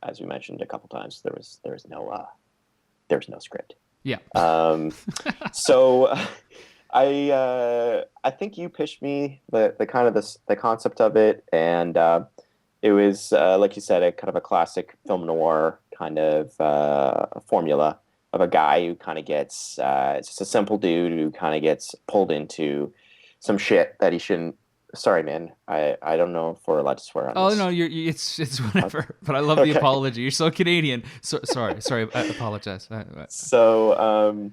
as we mentioned a couple times, there was no script. Yeah. So I think you pitched me the kind of the concept of it, and it was like you said, a kind of a classic film noir kind of formula of a guy who kind of gets it's just a simple dude who kind of gets pulled into some shit that he shouldn't. Sorry, man. I don't know if we're allowed to swear on this. No, it's whatever. But I love the apology. You're so Canadian. Sorry. I apologize. So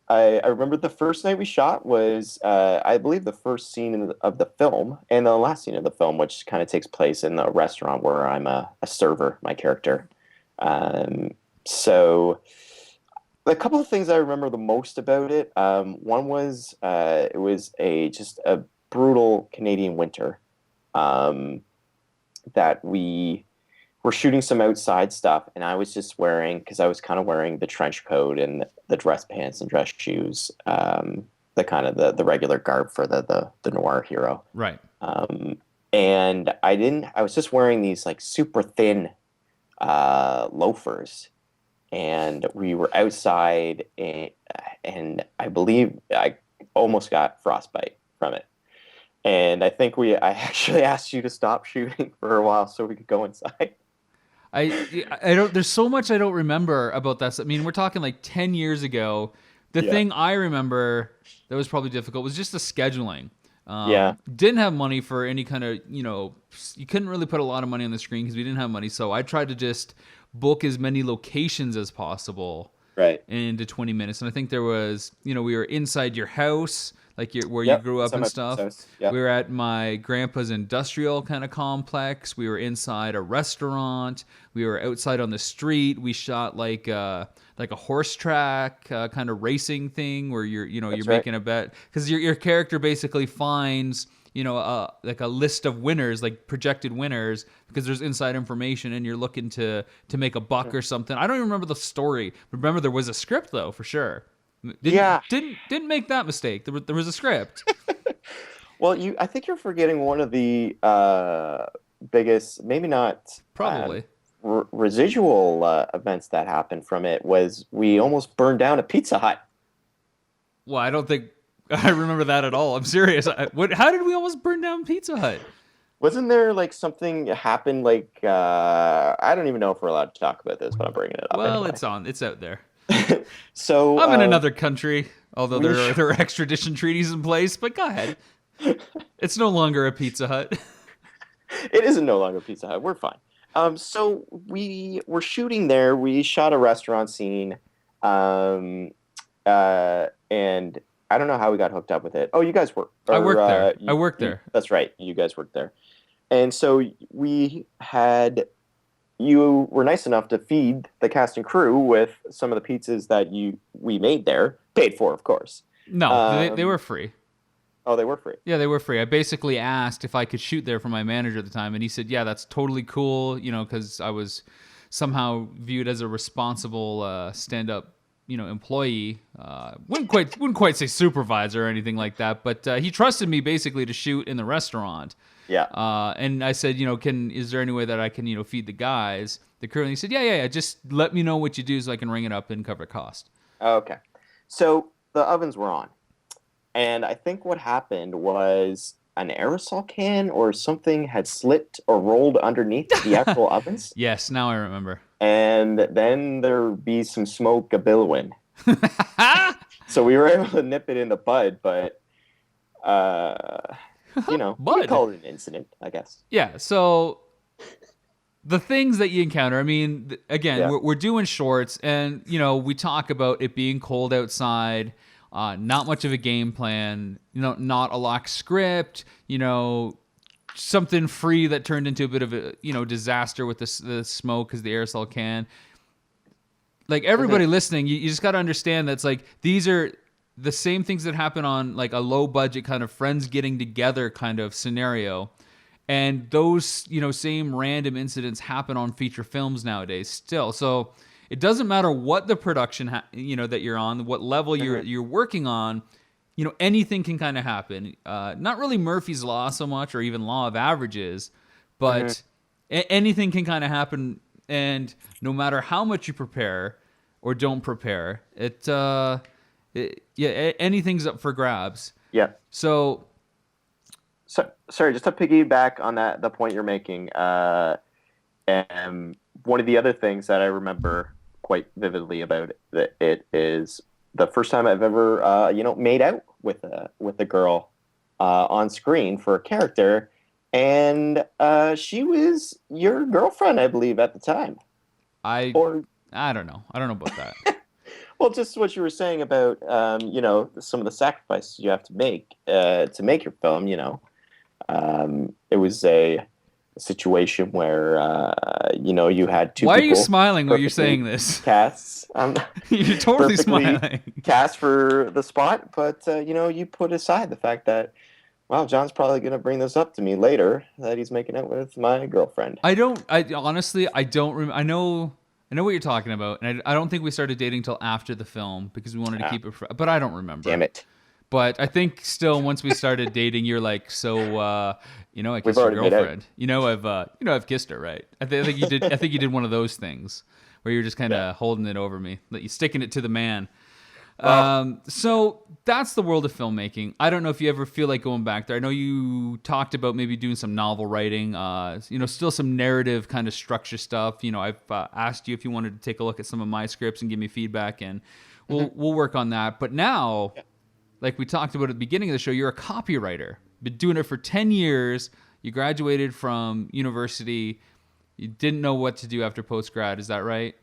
I remember the first night we shot was I believe the first scene of the film and the last scene of the film, which kind of takes place in the restaurant where I'm a server, my character. So a couple of things I remember the most about it. One was it was just a brutal Canadian winter that we were shooting some outside stuff, and I was just because I was kind of wearing the trench coat and the dress pants and dress shoes, the kind of the regular garb for the noir hero. Right. And I was just wearing these like super thin loafers, and we were outside, and I believe I almost got frostbite from it. And I think I actually asked you to stop shooting for a while so we could go inside. I don't. There's so much I don't remember about that. I mean, we're talking like 10 years ago. The thing I remember that was probably difficult was just the scheduling. Yeah. Didn't have money for any kind of, you couldn't really put a lot of money on the screen because we didn't have money. So I tried to just book as many locations as possible Right. into 20 minutes. And I think there was, we were inside your house, like where you Yep. grew up Inside and my stuff. parents' house. Yep. We were at my grandpa's industrial kind of complex. We were inside a restaurant. We were outside on the street. We shot like a horse track kind of racing thing where you're That's right. making a bet because your character basically finds like a list of winners, like projected winners, because there's inside information and you're looking to make a buck or something. I don't even remember the story. Remember there was a script though, for sure. Yeah. Didn't make that mistake. There was a script. Well, I think you're forgetting one of the biggest, maybe not Probably. residual events that happened from it was we almost burned down a Pizza Hut. Well, I don't think I remember that at all. I'm serious. How did we almost burn down Pizza Hut? Wasn't there like something happened? Like I don't even know if we're allowed to talk about this, but I'm bringing it up. Well, anyway. it's out there. So I'm in another country, although we there are extradition treaties in place. But go ahead. It's no longer a Pizza Hut. It isn't no longer Pizza Hut. We're fine. So we were shooting there. We shot a restaurant scene, and I don't know how we got hooked up with it. Oh, you guys work. I worked there. I worked there. That's right. You guys worked there, and so you were nice enough to feed the cast and crew with some of the pizzas that we made there, paid for, of course. No, they were free. Oh, they were free. Yeah, they were free. I basically asked if I could shoot there for my manager at the time, and he said, "Yeah, that's totally cool." Because I was somehow viewed as a responsible stand-up, employee. Wouldn't quite say supervisor or anything like that, but he trusted me basically to shoot in the restaurant. Yeah. And I said, is there any way that I can, feed the guys, the crew? And he said, yeah. Just let me know what you do so I can ring it up and cover cost. Okay. So the ovens were on. And I think what happened was an aerosol can or something had slipped or rolled underneath the actual ovens. Yes, now I remember. And then there'd be some smoke a-billowing. So we were able to nip it in the bud, but, we call it an incident, I guess. Yeah, so the things that you encounter, I mean, again, we're doing shorts, and, we talk about it being cold outside, not much of a game plan, not a lock script, something free that turned into a bit of a, disaster with the smoke because the aerosol can. Like, everybody listening, you just got to understand that it's like, these are the same things that happen on like a low budget kind of friends getting together kind of scenario. And those, same random incidents happen on feature films nowadays still. So it doesn't matter what the production, that you're on, what level you're working on, anything can kind of happen. Not really Murphy's Law so much, or even Law of Averages, but anything can kind of happen. And no matter how much you prepare or don't prepare, anything's up for grabs. Yeah. So sorry, just to piggyback on the point you're making. And one of the other things that I remember quite vividly about it is the first time I've ever, made out with a girl on screen for a character, and she was your girlfriend, I believe, at the time. I don't know. I don't know about that. Well, just what you were saying about, some of the sacrifices you have to make your film. It was a situation where you had two. Why are you smiling when you're saying this? Casts. You're totally smiling. Cast for the spot, but you put aside the fact that, well, John's probably going to bring this up to me later that he's making out with my girlfriend. I honestly don't remember. I know what you're talking about, and I don't think we started dating till after the film because we wanted to keep it. But I don't remember. Damn it. But I think still, once we started dating, you're like, so, I kissed your girlfriend. I've kissed her, right? I think you did. I think you did one of those things where you're just kind of holding it over me, like you sticking it to the man. Well, so that's the world of filmmaking. I don't know if you ever feel like going back there. I know you talked about maybe doing some novel writing, still some narrative kind of structure stuff. I've asked you if you wanted to take a look at some of my scripts and give me feedback, and we'll work on that. But now, like we talked about at the beginning of the show, you're a copywriter. been doing it for 10 years. You graduated from university. You didn't know what to do after post grad. Is that right?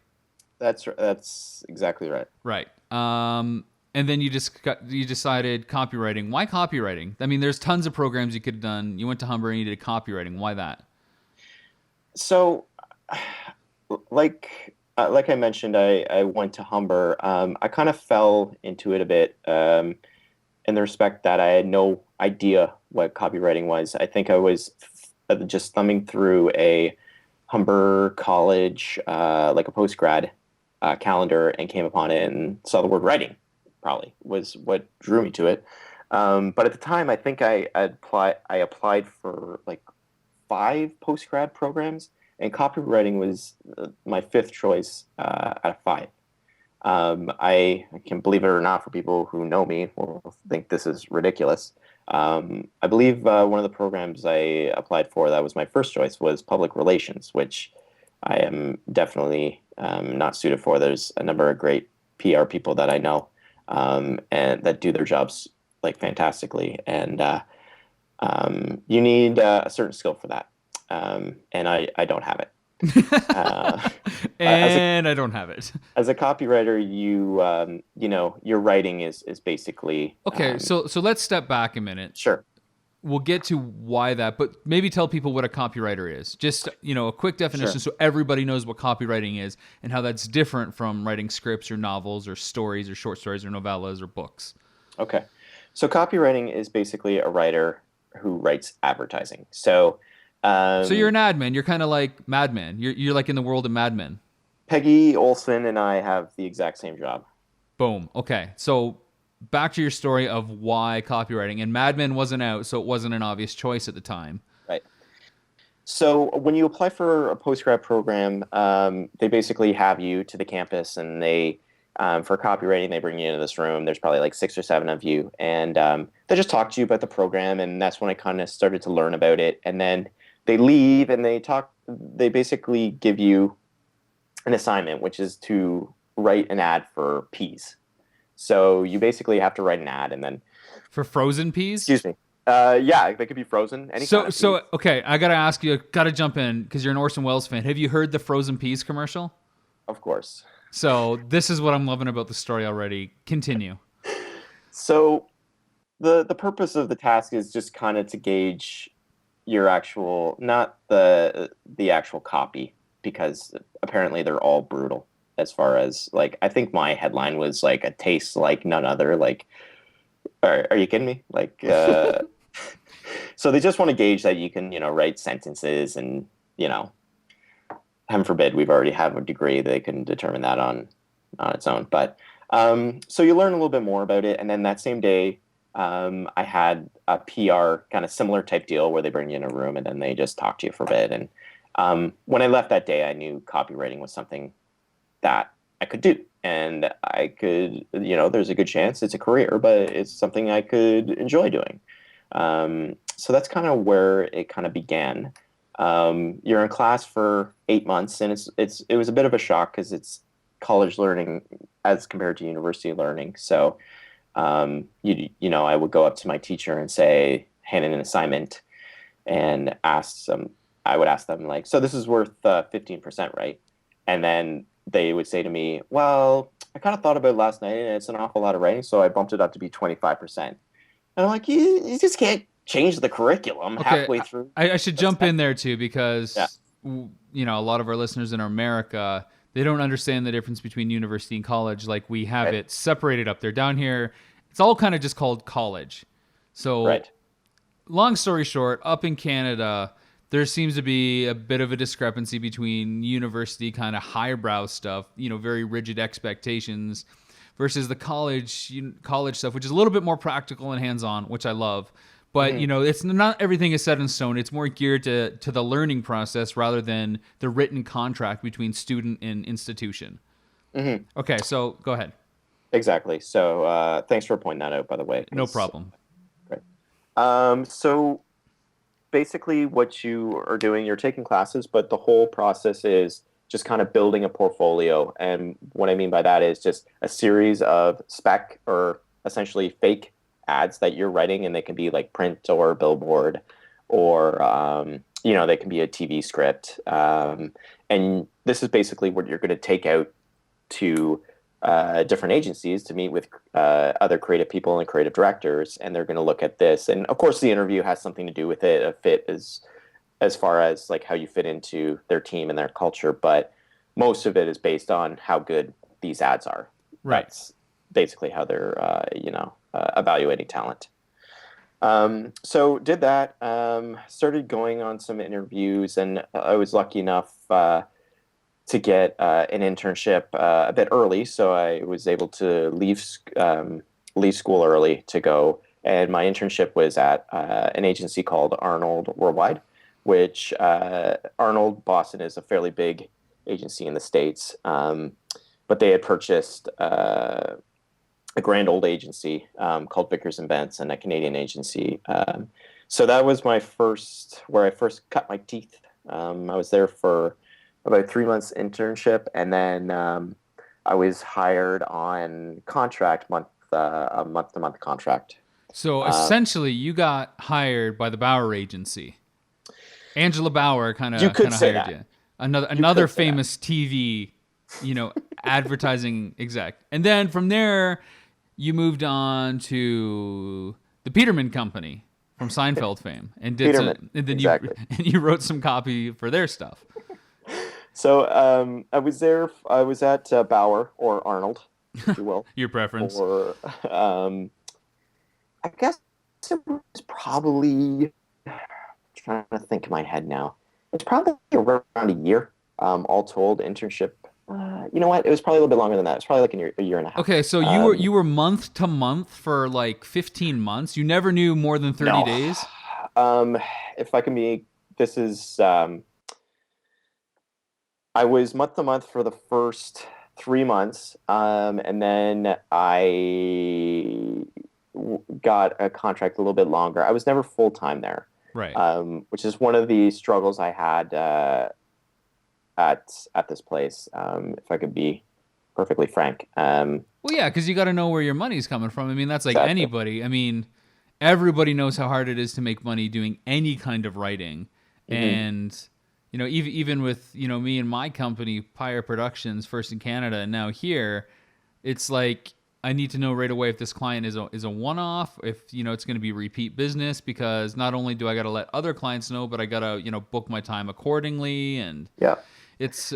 That's exactly right. Right. And then you decided copywriting. Why copywriting? I mean, there's tons of programs you could have done. You went to Humber and you did copywriting. Why that? So, like I mentioned, I went to Humber. I kind of fell into it a bit in the respect that I had no idea what copywriting was. I think I was just thumbing through a Humber College, like a post grad calendar, and came upon it and saw the word writing. Probably was what drew me to it. But at the time, I think I applied for like 5 post grad programs, and copywriting was my fifth choice out of 5. I can believe it or not, for people who know me will think this is ridiculous. I believe one of the programs I applied for that was my first choice was public relations, which I am definitely not suited for. There's a number of great PR people that I know and that do their jobs like fantastically, and you need a certain skill for that, and I don't have it. Uh, And I don't have it. as a copywriter, your writing is basically Okay, so let's step back a minute. sure, We'll get to why that, but maybe tell people what a copywriter is. Just, a quick definition Sure. so everybody knows what copywriting is and how that's different from writing scripts or novels or stories or short stories or novellas or books. okay. So copywriting is basically a writer who writes advertising. So So you're an admin. You're kind of like Mad Men. You're like in the world of Mad Men. Peggy Olson and I have the exact same job. Boom. Okay. So back to your story of why copywriting. And Mad Men wasn't out, so it wasn't an obvious choice at the time. Right. So when you apply for a postgrad program, they basically have you to the campus, and for copywriting, they bring you into this room. There's probably like 6 or 7 of you, and they just talk to you about the program, and that's when I kind of started to learn about it. And then they leave, and they basically give you an assignment, which is to write an ad for peas. So you basically have to write an ad, and then, For frozen peas? excuse me, yeah, they could be frozen. Any kind of So peas, okay, I gotta ask you, gotta jump in because you're an Orson Welles fan. Have you heard the frozen peas commercial? of course. So this is what I'm loving about the story already. Continue. So the purpose of the task is just kind of to gauge your actual, not the actual copy, because apparently they're all brutal. As far as, like, I think my headline was like a taste like none other. Like, are you kidding me? Like, so they just want to gauge that you can, write sentences, and, heaven forbid, we've already have a degree, they can determine that on its own. But so you learn a little bit more about it, and then that same day, I had a PR kind of similar type deal where they bring you in a room and then they just talk to you for a bit. And when I left that day, I knew copywriting was something that I could do, and I could, there's a good chance it's a career, but it's something I could enjoy doing. So that's kind of where it kind of began. You're in class for 8 months, and it was a bit of a shock because it's college learning as compared to university learning. So, I would go up to my teacher and say, hand in an assignment, and I would ask them, like, so this is worth 15%, right? And then they would say to me, well, I kind of thought about it last night, and it's an awful lot of writing, so I bumped it up to be 25%. And I'm like, you just can't change the curriculum Okay, halfway through. I should jump in there too because Yeah. a lot of our listeners in America, they don't understand the difference between university and college. Like we have Right. it separated up there. Down here, it's all kind of just called college. So Right. long story short, up in Canada, there seems to be a bit of a discrepancy between university kind of highbrow stuff, very rigid expectations, versus the college stuff, which is a little bit more practical and hands-on, which I love. But it's not everything is set in stone. It's more geared to the learning process rather than the written contract between student and institution. Okay, so go ahead. Exactly. So thanks for pointing that out, by the way. No 'Cause- problem. Right. So basically what you are doing, you're taking classes, but the whole process is just kind of building a portfolio. And what I mean by that is just a series of spec, or essentially fake, ads that you're writing, and they can be like print or billboard, or they can be a TV script. And this is basically what you're going to take out to different agencies to meet with other creative people and creative directors, and they're going to look at this. And of course, the interview has something to do with it. A fit is as far as like how you fit into their team and their culture, but most of it is based on how good these ads are. Right. That's basically how they're evaluating talent. So did that. Started going on some interviews, and I was lucky enough to get an internship a bit early, so I was able to leave school early to go. And my internship was at an agency called Arnold Worldwide, which Arnold Boston is a fairly big agency in the States, but they had purchased a grand old agency called Vickers and Benson, a Canadian agency. So that was where I first cut my teeth. I was there for about 3 months internship, and then I was hired on contract a month-to-month contract. So essentially, you got hired by the Bauer agency. Angela Bauer kind of hired you. Another famous TV, advertising exec. And then from there, you moved on to the Peterman Company from Seinfeld fame, and you wrote some copy for their stuff. So I was there. I was at Bauer, or Arnold, if you will. Your preference. Or I guess it was probably, trying to think in my head now. It's probably around a year, all told, internship. You know what? It was probably a little bit longer than that. It was probably like a year and a half. Okay, so you were month to month for like 15 months. You never knew more than 30 days? If I can be, this is, I was month to month for the first 3 months, and then I got a contract a little bit longer. I was never full time there, right? Which is one of the struggles I had at this place. If I could be perfectly frank. Well, yeah, because you got to know where your money's coming from. I mean, that's like exactly. Anybody. I mean, everybody knows how hard it is to make money doing any kind of writing, and even with me and my company, Pyre Productions, first in Canada and now here, it's like I need to know right away if this client is a one-off, if it's going to be repeat business, because not only do I got to let other clients know, but I got to book my time accordingly, and yeah, it's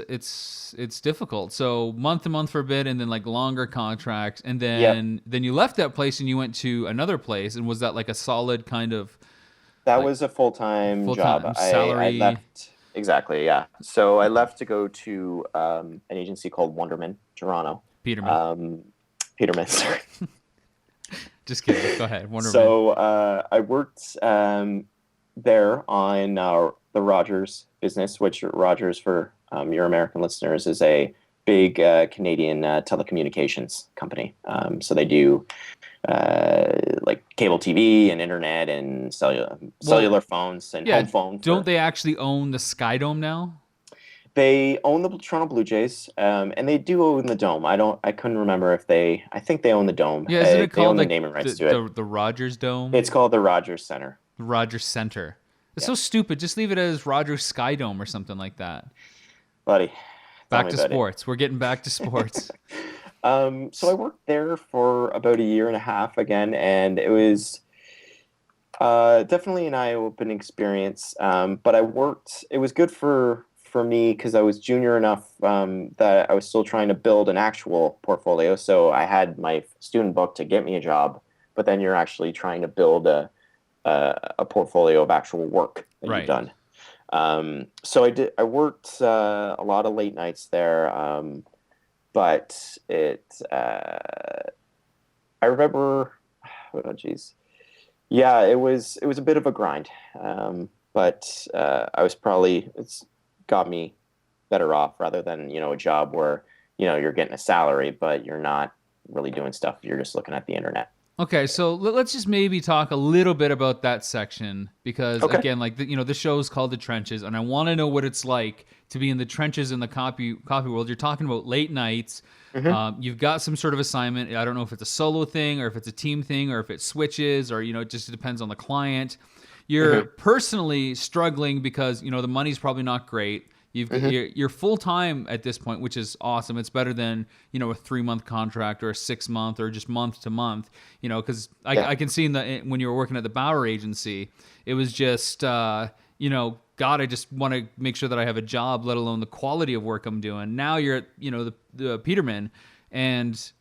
difficult. So month to month for a bit, and then like longer contracts, and then you left that place and you went to another place, and was that like a solid kind of? That was a full-time job. Salary. I left. Exactly, yeah. So I left to go to an agency called Wonderman, Toronto. Peterman, sorry. Just kidding. Go ahead, Wonderman. So I worked there on the Rogers business, which Rogers, for your American listeners, is a big Canadian telecommunications company. So they do like cable TV and internet and cellular phones and home phones. Don't they actually own the Sky Dome now? They own the Toronto Blue Jays, and they do own the Dome. I couldn't remember if I think they own the Dome. Yeah, isn't it called they own the naming rights to it? The Rogers Dome? It's called the Rogers Center. The Rogers Center. It's so stupid. Just leave it as Rogers Sky Dome or something like that. Buddy. Back to sports. We're getting back to sports. So I worked there for about a year and a half again, and it was definitely an eye-opening experience. But it was good for me because I was junior enough that I was still trying to build an actual portfolio. So I had my student book to get me a job, but then you're actually trying to build a portfolio of actual work that you've done. So I worked a lot of late nights there, but I remember, it was a bit of a grind, but it's got me better off rather than a job where you're getting a salary but you're not really doing stuff, you're just looking at the internet. Okay, so let's just maybe talk a little bit about that section because Okay. again, like the show is called The Trenches, and I want to know what it's like to be in the trenches in the copy world. You're talking about late nights. Hmm. You've got some sort of assignment. I don't know if it's a solo thing or if it's a team thing or if it switches or it just depends on the client. You're Hmm. personally struggling because the money's probably not great. Hmm. You're full time at this point, which is awesome. It's better than a 3 month contract or a 6 month or just month to month. Because Yeah. I can see when you were working at the Bauer agency, it was just God, I just want to make sure that I have a job, let alone the quality of work I'm doing. Now you're at the Peterman, and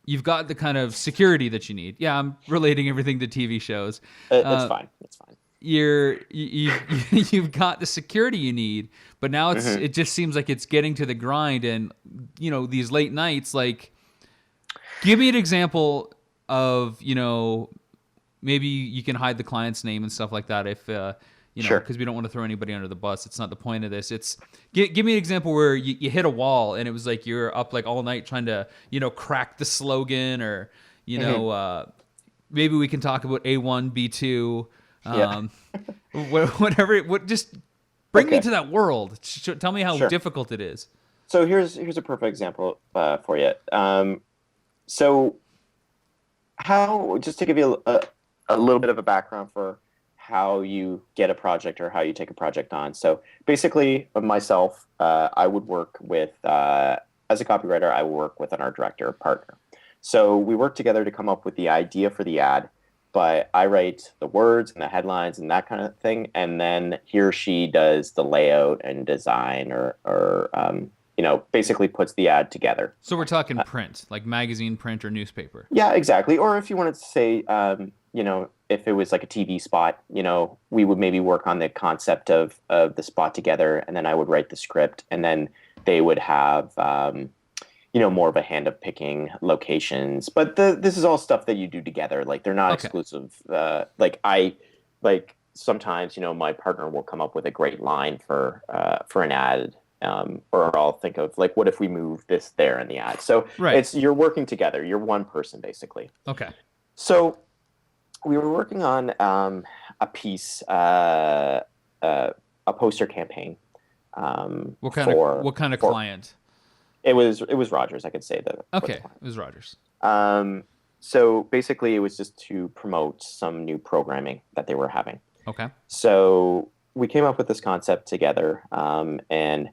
you've got the kind of security that you need. Yeah, I'm relating everything to TV shows. It's Uh, fine. It's fine. you've got the security you need, but now Hmm. it just seems like it's getting to the grind, and these late nights. Like, give me an example of maybe you can hide the client's name and stuff like that if Sure. because we don't want to throw anybody under the bus. It's not the point of this. It's give me an example where you hit a wall and it was like you're up like all night trying to crack the slogan, or you Hmm. know uh, maybe we can talk about A1 B2, Yeah. um, whatever. What just bring me Okay. to that world. Tell me how Sure. difficult it is. So here's a perfect example for you. So how just to give you a little bit of a background for how you get a project or how you take a project on. So basically, myself, I would work with as a copywriter, I would work with an art director partner. So we work together to come up with the idea for the ad, but I write the words and the headlines and that kind of thing, and then he or she does the layout and design, or basically puts the ad together. So we're talking print, like magazine print or newspaper. Yeah, exactly. Or if you wanted to say, if it was like a TV spot, we would maybe work on the concept of the spot together, and then I would write the script, and then they would have, more of a hand of picking locations. But this is all stuff that you do together. Like they're not Okay. exclusive. Like sometimes, my partner will come up with a great line for an ad. Or I'll think of like, what if we move this there in the ad? So Right. you're working together. You're one person basically. Okay. So we were working on a piece, a poster campaign What kind of for what kind of for client? it was Rogers. I could say that what Okay, the it client. was Rogers. So basically, it was just to promote some new programming that they were having. Okay. So we came up with this concept together, and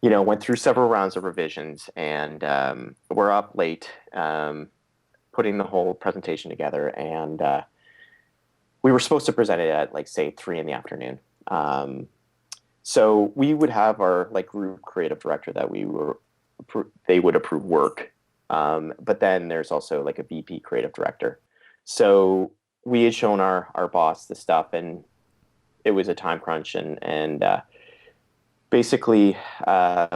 went through several rounds of revisions, and we're up late putting the whole presentation together, and we were supposed to present it at like say 3 in the afternoon. So we would have our like group creative director that they would approve work, but then there's also like a VP creative director. So we had shown our boss the stuff, and it was a time crunch, and basically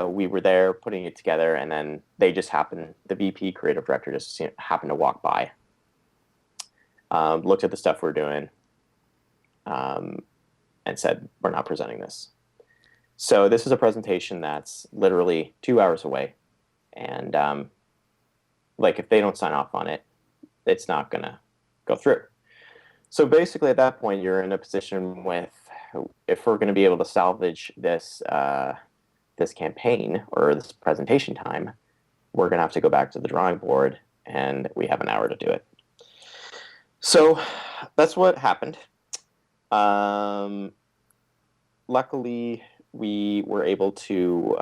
we were there putting it together, and then the VP creative director just happened to walk by, looked at the stuff we're doing, um, and said, we're not presenting this. So this is a presentation that's literally 2 hours away, and like if they don't sign off on it, it's not going to go through. So basically, at that point, you're in a position with, if we're going to be able to salvage this campaign or this presentation time, we're going to have to go back to the drawing board, and we have an hour to do it. So that's what happened. Luckily, we were able to.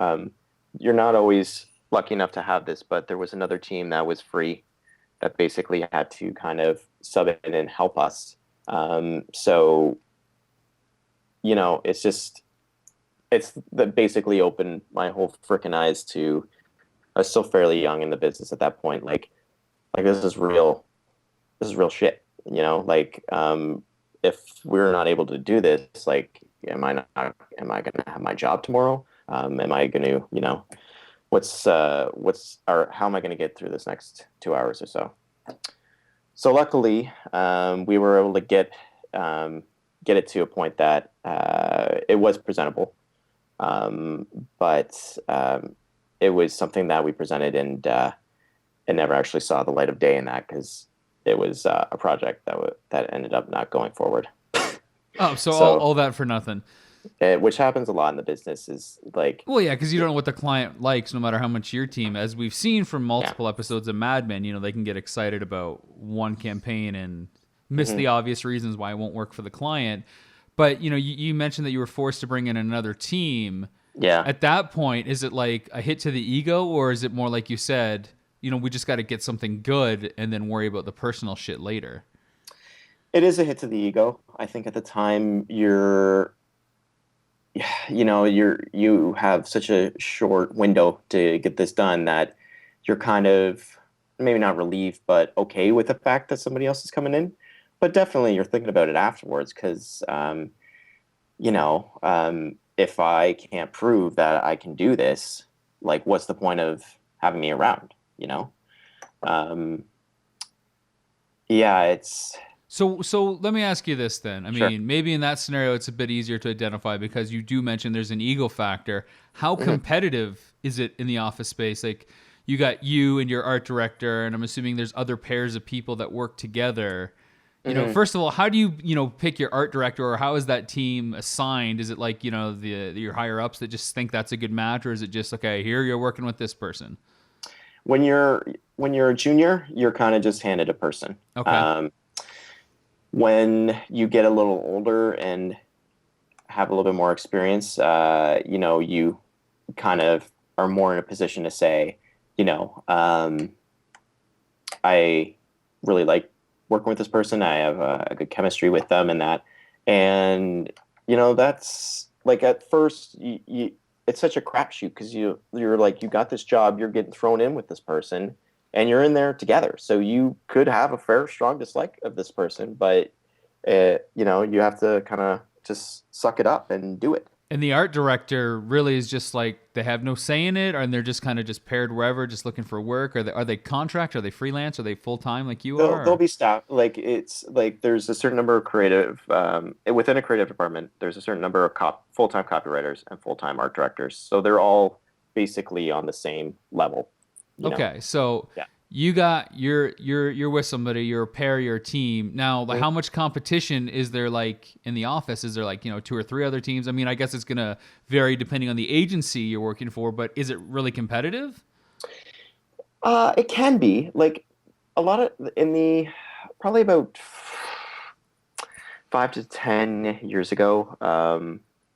You're not always lucky enough to have this, but there was another team that was free that basically had to kind of sub in and help us. So, it's that basically opened my whole freaking eyes to. I was still fairly young in the business at that point. Like this is real. This is real shit. Like if we're not able to do this, like, am I going to have my job tomorrow? Am I going to, how am I going to get through this next 2 hours or so? So luckily, we were able to get it to a point that it was presentable, but it was something that we presented, and it never actually saw the light of day in that because it was a project that ended up not going forward. Oh, so So, all that for nothing. which happens a lot in the business, is like, Well, yeah, because you don't know what the client likes, no matter how much your team, as we've seen from yeah. multiple episodes of Mad Men, they can get excited about one campaign and miss Hmm. the obvious reasons why it won't work for the client. But, you mentioned that you were forced to bring in another team. Yeah. At that point, is it like a hit to the ego, or is it more like you said, we just got to get something good and then worry about the personal shit later? It is a hit to the ego. I think at the time you have such a short window to get this done that you're kind of maybe not relieved, but okay with the fact that somebody else is coming in. But definitely you're thinking about it afterwards because, if I can't prove that I can do this, like, what's the point of having me around, you know? Um, yeah, it's So let me ask you this then. I sure. mean, maybe in that scenario it's a bit easier to identify because you do mention there's an ego factor. How Mhm. competitive is it in the office space? Like you got you and your art director, and I'm assuming there's other pairs of people that work together. Mhm. First of all, how do you, pick your art director, or how is that team assigned? Is it like, your higher ups that just think that's a good match, or is it just okay, here you're working with this person? When you're a junior, you're kind of just handed a person. Okay. Um, when you get a little older and have a little bit more experience, you kind of are more in a position to say, I really like working with this person. I have a good chemistry with them and that. And, that's like at first, it's such a crapshoot because you're like, you got this job, you're getting thrown in with this person and you're in there together. So you could have a fair, strong dislike of this person, but, you have to kind of just suck it up and do it. And the art director really is just like they have no say in it, and they're just kind of just paired wherever, just looking for work. Are they contract? Are they freelance? Are they full time like you They'll are? they'll Or? be staff. Like, it's like there's a certain number of creative within a creative department. There's a certain number of full-time copywriters and full-time art directors. So they're all basically on the same level. You know. Okay, so Yeah. you got you're with somebody, you're a pair, you're a team. Now, like, Mhm. how much competition is there like in the office? Is there like two or three other teams? I mean, I guess it's gonna vary depending on the agency you're working for, but is it really competitive? It can be like a lot of in the probably about 5 to 10 years ago.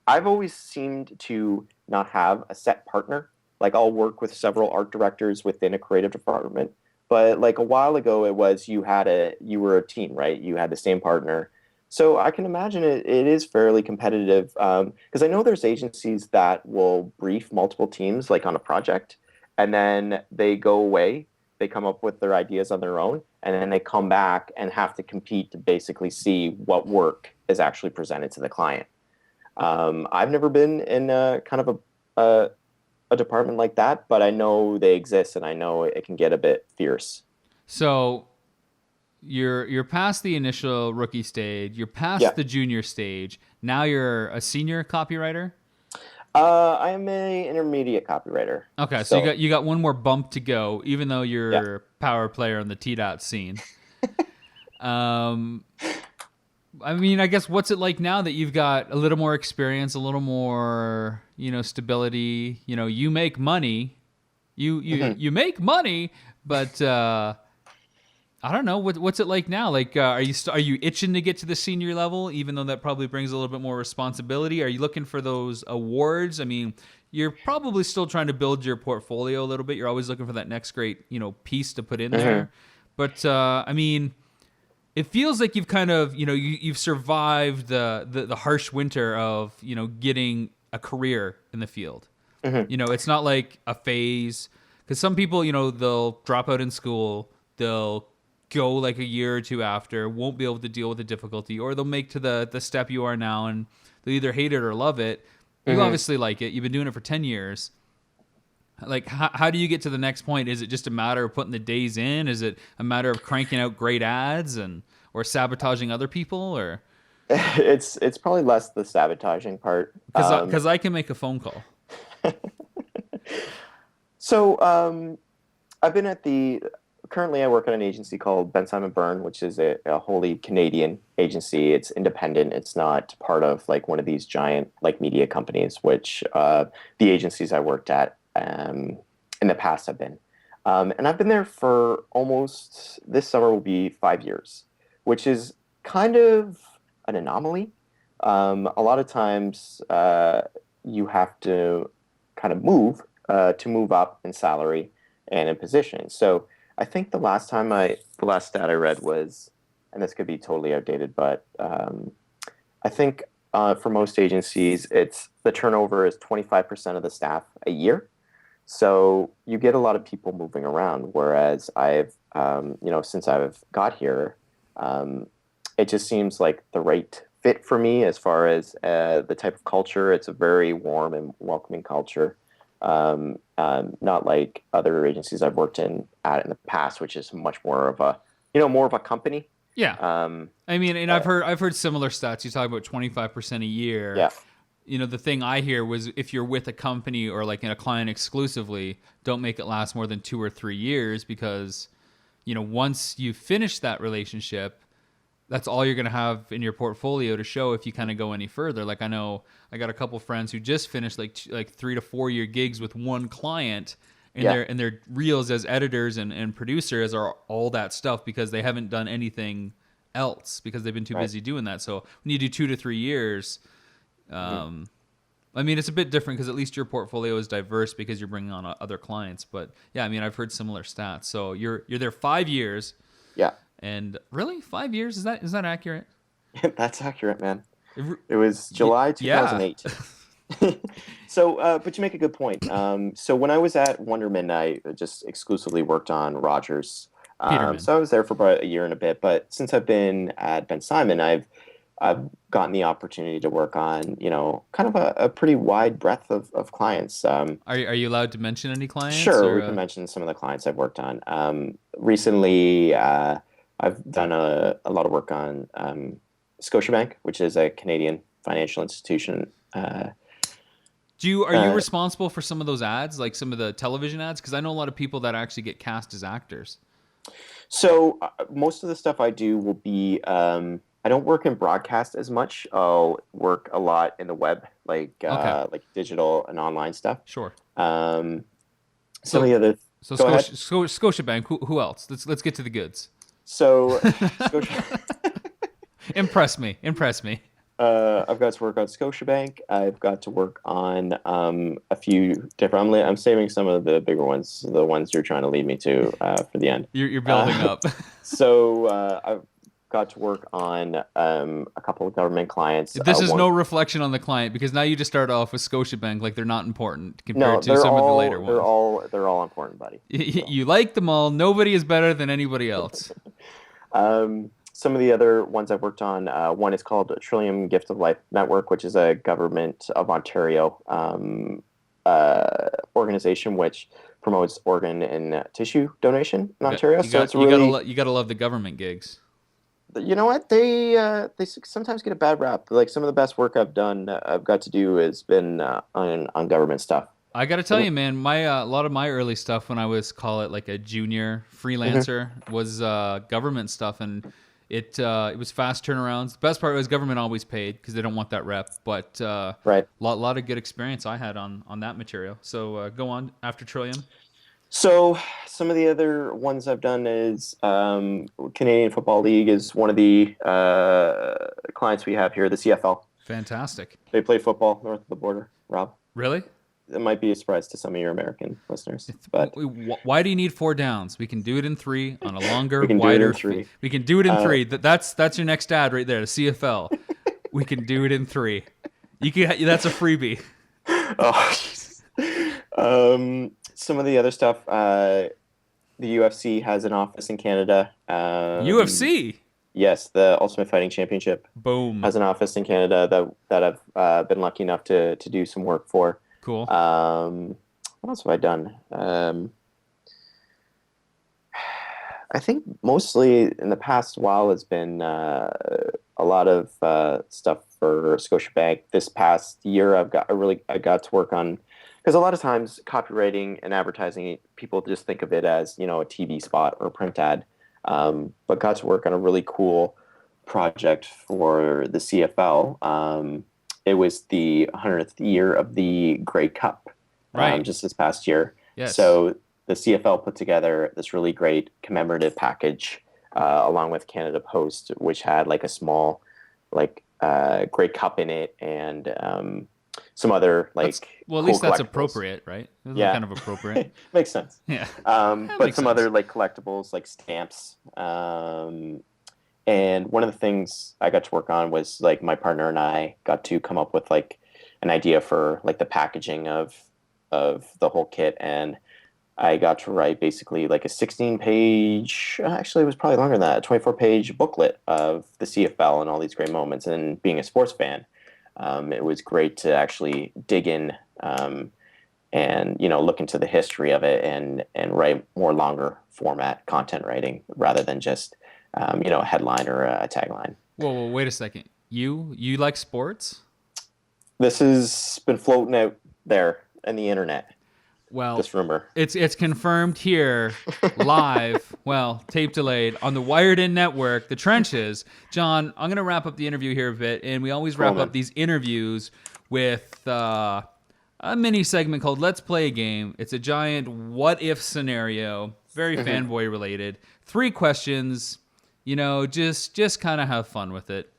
I've always seemed to not have a set partner. Like, I'll work with several art directors within a creative department, but like a while ago, it was you were a team, right? You had the same partner. So I can imagine it is fairly competitive because I know there's agencies that will brief multiple teams like on a project, and then they go away, they come up with their ideas on their own, and then they come back and have to compete to basically see what work is actually presented to the client. I've never been in a kind of a department like that, but I know they exist, and I know it can get a bit fierce. So you're past the initial rookie stage, you're past Yeah. the junior stage. Now you're a senior copywriter. I am a intermediate copywriter Okay, so you still. got you got one more bump to go, even though Yeah. you're a power player on the T dot scene. Um, I mean, I guess what's it like now that you've got a little more experience, a little more, stability? You make money, Mhm. you make money, but I don't know what's it like now. Like, are you itching to get to the senior level, even though that probably brings a little bit more responsibility? Are you looking for those awards? I mean, you're probably still trying to build your portfolio a little bit. You're always looking for that next great, piece to put in Mhm. there. But I mean, it feels like you've kind of, you've survived the harsh winter of, getting a career in the field. Mhm. It's not like a phase, because some people, they'll drop out in school, they'll go like a year or two after, won't be able to deal with the difficulty, or they'll make to the step you are now, and they'll either hate it or love it. You Mhm. obviously like it. You've been doing it for 10 years. Like, how do you get to the next point? Is it just a matter of putting the days in? Is it a matter of cranking out great ads and or sabotaging other people? Or It's probably less the sabotaging part. because I can make a phone call. So I've been at the currently I work at an agency called Ben Simon Byrne, which is a wholly Canadian agency. It's independent. It's not part of like one of these giant like media companies, which the agencies I worked at in the past have been. And I've been there for almost, this summer will be 5 years, which is kind of an anomaly. A lot of times you have to kind of move to move up in salary and in position. So I think the last stat I read was, and this could be totally outdated, but I think for most agencies, it's the turnover is 25% of the staff a year. So you get a lot of people moving around. Whereas since I've got here, it just seems like the right fit for me as far as the type of culture. It's a very warm and welcoming culture. Not like other agencies I've worked in the past, which is much more of a company. Yeah. I mean, and uh, I've heard similar stats. You talk about 25% a year. yeah, The thing I hear was if you're with a company or like in a client exclusively, don't make it last more than 2 or 3 years because, once you finish that relationship, that's all you're going to have in your portfolio to show if you kind of go any further. Like I know I got a couple friends who just finished like 3 to 4 year gigs with one client, and their reels as editors and producers are all that stuff because they haven't done anything else because they've been too busy doing that. So when you do 2 to 3 years, I mean, it's a bit different because at least your portfolio is diverse because you're bringing on other clients. But yeah, I mean, I've heard similar stats. So you're there 5 years. yeah. And really, 5 years, is that accurate? That's accurate, man. It was July Yeah. 2008. So, but you make a good point. So when I was at Wonderman, I just exclusively worked on Rogers. Peterman. So I was there for about a year and a bit. But since I've been at Ben Simon, I've gotten the opportunity to work on, kind of a pretty wide breadth of clients. Are you allowed to mention any clients? Sure, we can mention some of the clients I've worked on. Recently, I've done a lot of work on Scotiabank, which is a Canadian financial institution. Are you responsible for some of those ads, like some of the television ads? Because I know a lot of people that actually get cast as actors. So most of the stuff I do will be. I don't work in broadcast as much. I'll work a lot in the web, like digital and online stuff. Sure. Some of the other. So Scotiabank. Who else? Let's get to the goods. So, Impress me. I've got to work on Scotiabank. I've got to work on a few different. I'm saving some of the bigger ones, the ones you're trying to lead me to for the end. You're building up. So I've got to work on a couple of government clients. This is no reflection on the client because now you just start off with Scotiabank like they're not important compared to some of the later ones. They're all important, buddy. You like them all. Nobody is better than anybody else. Some of the other ones I've worked on, one is called Trillium Gift of Life Network, which is a Government of Ontario organization which promotes organ and tissue donation in Ontario. You gotta love the government gigs. You know what? They sometimes get a bad rap. Like some of the best work I've done, I've got to do has been on government stuff. I got to tell you, man, a lot of my early stuff when I was, call it like a junior freelancer, was government stuff, and it was fast turnarounds. The best part was government always paid because they don't want that rep, but right, lot of good experience I had on that material. So go on after Trillium. So some of the other ones I've done is Canadian Football League is one of the clients we have here, the CFL. Fantastic. They play football north of the border, Rob. Really? It might be a surprise to some of your American listeners, but why do you need 4 downs? We can do it in 3 on a longer, we can wider. Do it in 3. We can do it in 3. That's your next ad right there. The CFL. We can do it in 3. That's a freebie. Oh, Jesus. Some of the other stuff. The UFC has an office in Canada. UFC. Yes, the Ultimate Fighting Championship. Boom. Has an office in Canada that I've been lucky enough to do some work for. Cool. What else have I done? I think mostly in the past while has been a lot of stuff for Scotiabank. This past year, I got to work on because a lot of times copywriting and advertising, people just think of it as, you know, a TV spot or a print ad. But got to work on a really cool project for the CFL. It was the 100th year of the Grey Cup, Right. just this past year. Yes. So the CFL put together this really great commemorative package, along with Canada Post, which had like a small, like Grey Cup in it, and some other That's, like well, at cool least that's collectibles. appropriate, right? That's Yeah. kind of appropriate. Makes sense. Yeah. That But makes some sense. other like collectibles, like stamps. And one of the things I got to work on was like my partner and I got to come up with like an idea for like the packaging of the whole kit, and I got to write basically like a 16 page, actually it was probably longer than that, a 24-page booklet of the CFL and all these great moments. And being a sports fan, it was great to actually dig in, and, you know, look into the history of it, and write more longer format content writing rather than just, you know, a headline or a tagline. Whoa, wait a second. You like sports? This has been floating out there in the internet, Well, this rumor. it's confirmed here, live. Well, tape delayed on the Wired In Network, The Trenches. John, I'm gonna wrap up the interview here a bit, and we always wrap Cool, man. up these interviews with a mini segment called "Let's Play a Game." It's a giant what if scenario, very fanboy related. 3 questions. You know, just kind of have fun with it.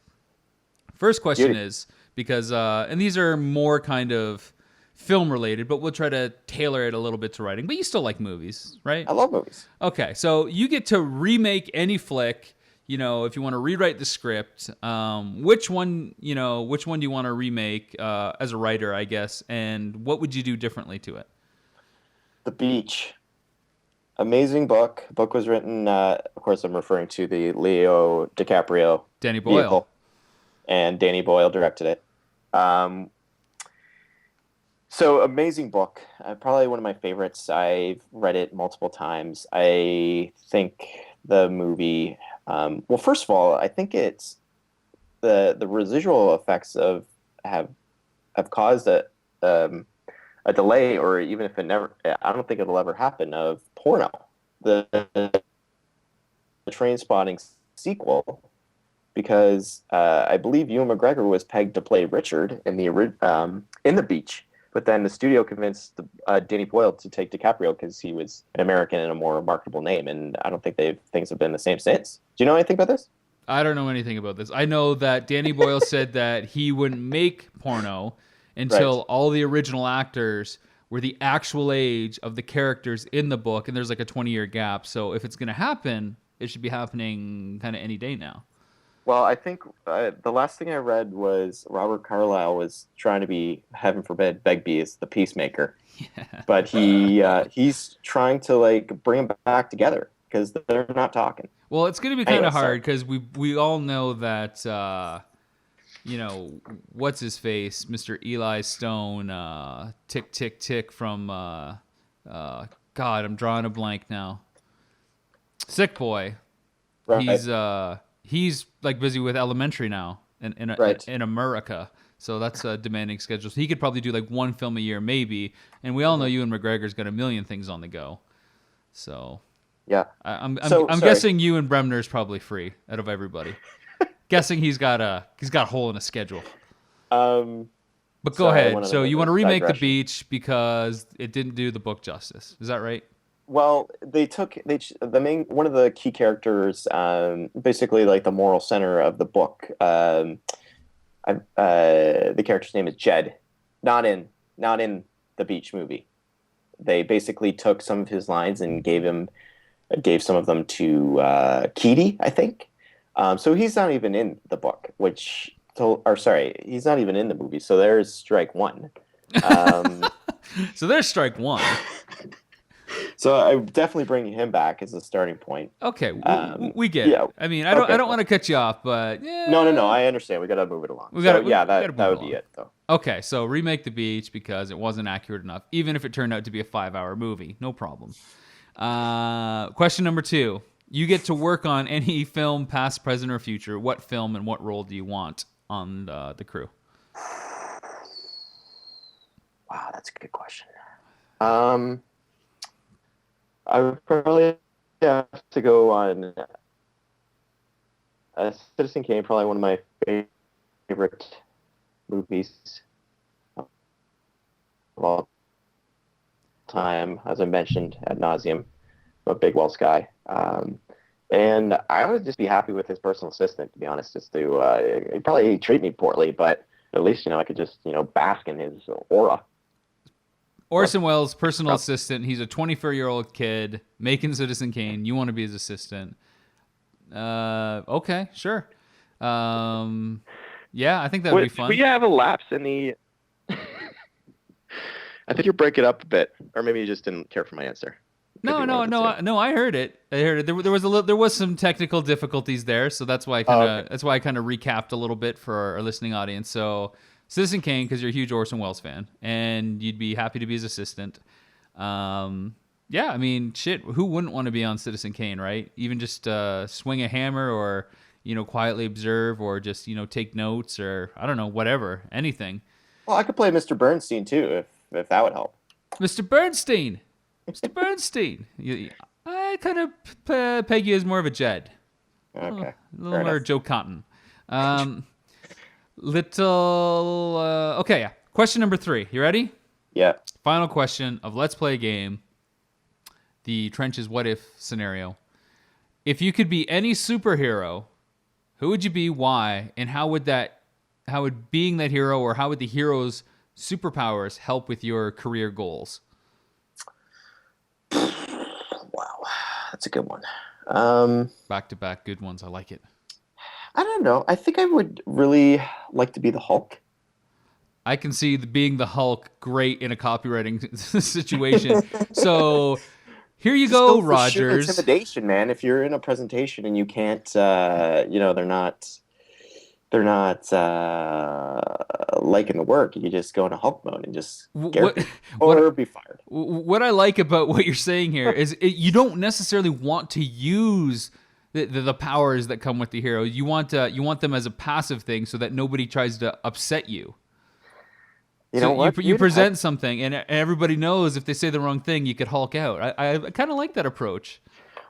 First question Beauty. is, because and these are more kind of film related, but we'll try to tailor it a little bit to writing. But you still like movies, right? I love movies. Okay, so you get to remake any flick. You know, if you want to rewrite the script, which one do you want to remake as a writer, I guess, and what would you do differently to it? The Beach. Amazing book. The book was written, of course, I'm referring to the Leo DiCaprio Danny Boyle. vehicle, and Danny Boyle directed it. So amazing book. Probably one of my favorites. I've read it multiple times. I think the movie. Well, first of all, I think it's the residual effects of have caused a delay, or even if it never, I don't think it'll ever happen, of porno. The Train Spotting sequel, because I believe Ewan McGregor was pegged to play Richard in the Beach, but then the studio convinced Danny Boyle to take DiCaprio because he was an American and a more marketable name, and I don't think things have been the same since. Do you know anything about this? I don't know anything about this. I know that Danny Boyle said that he wouldn't make porno until Right. all the original actors were the actual age of the characters in the book, and there's like a 20-year gap. So if it's going to happen, it should be happening kind of any day now. Well, I think the last thing I read was Robert Carlyle was trying to be, heaven forbid, Begbie is the peacemaker, but he's trying to like bring them back together because they're not talking. Well, it's going to be kind Anyway, of sorry. hard because we all know that you know, what's his face, Mr. Eli Stone, tick tick tick from God, I'm drawing a blank now. Sick Boy. Right. He's like busy with Elementary now Right. in America. So that's a demanding schedule. So he could probably do like one film a year, maybe. And we all know Ewan McGregor's got a million things on the go. So Yeah. I'm Sorry. guessing Ewan Bremner's probably free out of everybody. Guessing he's got a hole in a schedule. Um, But go Sorry, I ahead. went on So a you want to remake The digression. Beach because it didn't do the book justice. Is that right? well, the main one of the key characters, basically like the moral center of the book. The character's name is Jed, not in the Beach movie. They basically took some of his lines and gave some of them to Keaty, I think. So he's not even in the book, he's not even in the movie. So there's strike one. So there's strike one. So I would definitely bring him back as a starting point. Okay, we get yeah. it. I mean, I don't Okay. want to cut you off, but yeah. No. I understand. We got to move it along. We gotta that move would along. be it, though. Okay, so remake The Beach because it wasn't accurate enough, even if it turned out to be a 5-hour movie. No problem. Question number 2. You get to work on any film, past, present, or future. What film and what role do you want on the crew? Wow, that's a good question. I would probably have to go on Citizen Kane, probably one of my favorite movies of all time, as I mentioned ad nauseum. I'm a big Wells guy. And I would just be happy with his personal assistant, to be honest. Just to, he'd probably treat me poorly, but at least, I could just, bask in his aura. Orson Welles, personal assistant. He's a 24-year-old kid making Citizen Kane. You want to be his assistant. Okay, sure. Yeah, I think that would be fun. We have a lapse in the... I think you break it up a bit, or maybe you just didn't care for my answer. No. I heard it. There was some technical difficulties there, so that's why I kind of recapped a little bit for our listening audience. So, Citizen Kane, because you're a huge Orson Welles fan, and you'd be happy to be his assistant. Yeah, I mean, shit, who wouldn't want to be on Citizen Kane, right? Even just swing a hammer, or quietly observe, or just take notes, or I don't know, whatever, anything. Well, I could play Mr. Bernstein too, if that would help. Mr. Bernstein. I kind of peg you as more of a Jed. Okay. A little more Joe Cotton. Okay, yeah. Question number 3. You ready? Yeah. Final question of Let's Play a Game. The Trenches What If scenario. If you could be any superhero, who would you be, why, and how would being that hero, or how would the hero's superpowers help with your career goals? Wow, that's a good one. Back-to-back good ones. I like it. I don't know. I think I would really like to be the Hulk. I can see being the Hulk great in a copywriting situation. So here you go, Rogers. Sheer intimidation, man. If you're in a presentation and you can't, they're not liking the work, you just go into Hulk mode and just be fired. What I like about what you're saying here is you don't necessarily want to use the powers that come with the hero. You want them as a passive thing so that nobody tries to upset you. You know what? You present something, and everybody knows if they say the wrong thing, you could Hulk out. I kind of like that approach.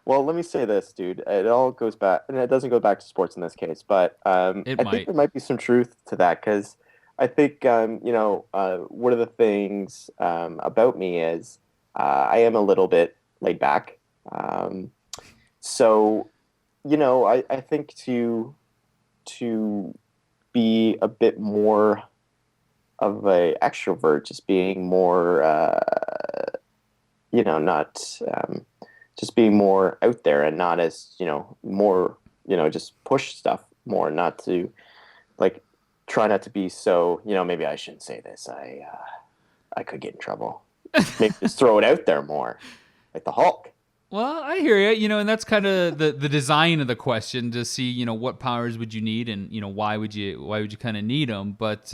Well, let me say this, dude. It all goes back, and it doesn't go back to sports in this case, but I think there might be some truth to that, because I think, one of the things about me is I am a little bit laid back. So, I think to be a bit more of a extrovert, just being more, not... just being more out there and not as, more, just push stuff more, not to, try not to be so, maybe I shouldn't say this. I could get in trouble. Maybe just throw it out there more, like the Hulk. Well, I hear you, and that's kind of the design of the question, to see, what powers would you need, and, why would you kind of need them? But,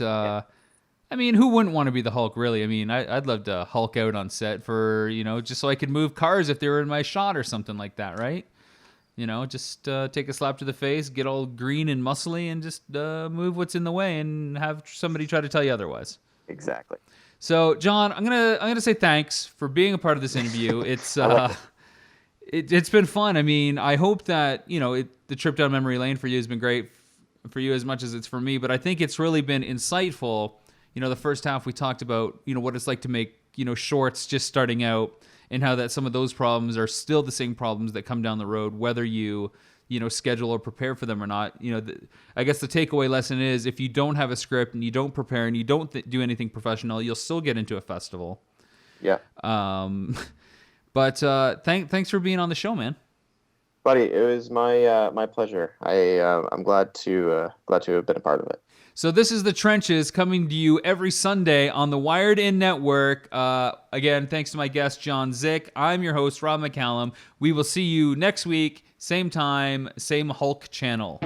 I mean, who wouldn't want to be the Hulk, really? I mean, I'd love to Hulk out on set for, just so I could move cars if they were in my shot or something like that, right? Just take a slap to the face, get all green and muscly, and just move what's in the way, and have somebody try to tell you otherwise. Exactly. So, John, I'm gonna say thanks for being a part of this interview. It's it's been fun. I mean, I hope that the trip down memory lane for you has been great for you as much as it's for me. But I think it's really been insightful. The first half we talked about, what it's like to make, shorts just starting out, and how that some of those problems are still the same problems that come down the road, whether you schedule or prepare for them or not. I guess the takeaway lesson is, if you don't have a script and you don't prepare and you don't do anything professional, you'll still get into a festival. Yeah. But thanks for being on the show, man. Buddy, it was my pleasure. I'm glad to have been a part of it. So this is The Trenches, coming to you every Sunday on the Wired In Network. Again, thanks to my guest, John Zick. I'm your host, Rob McCallum. We will see you next week, same time, same Hulk channel.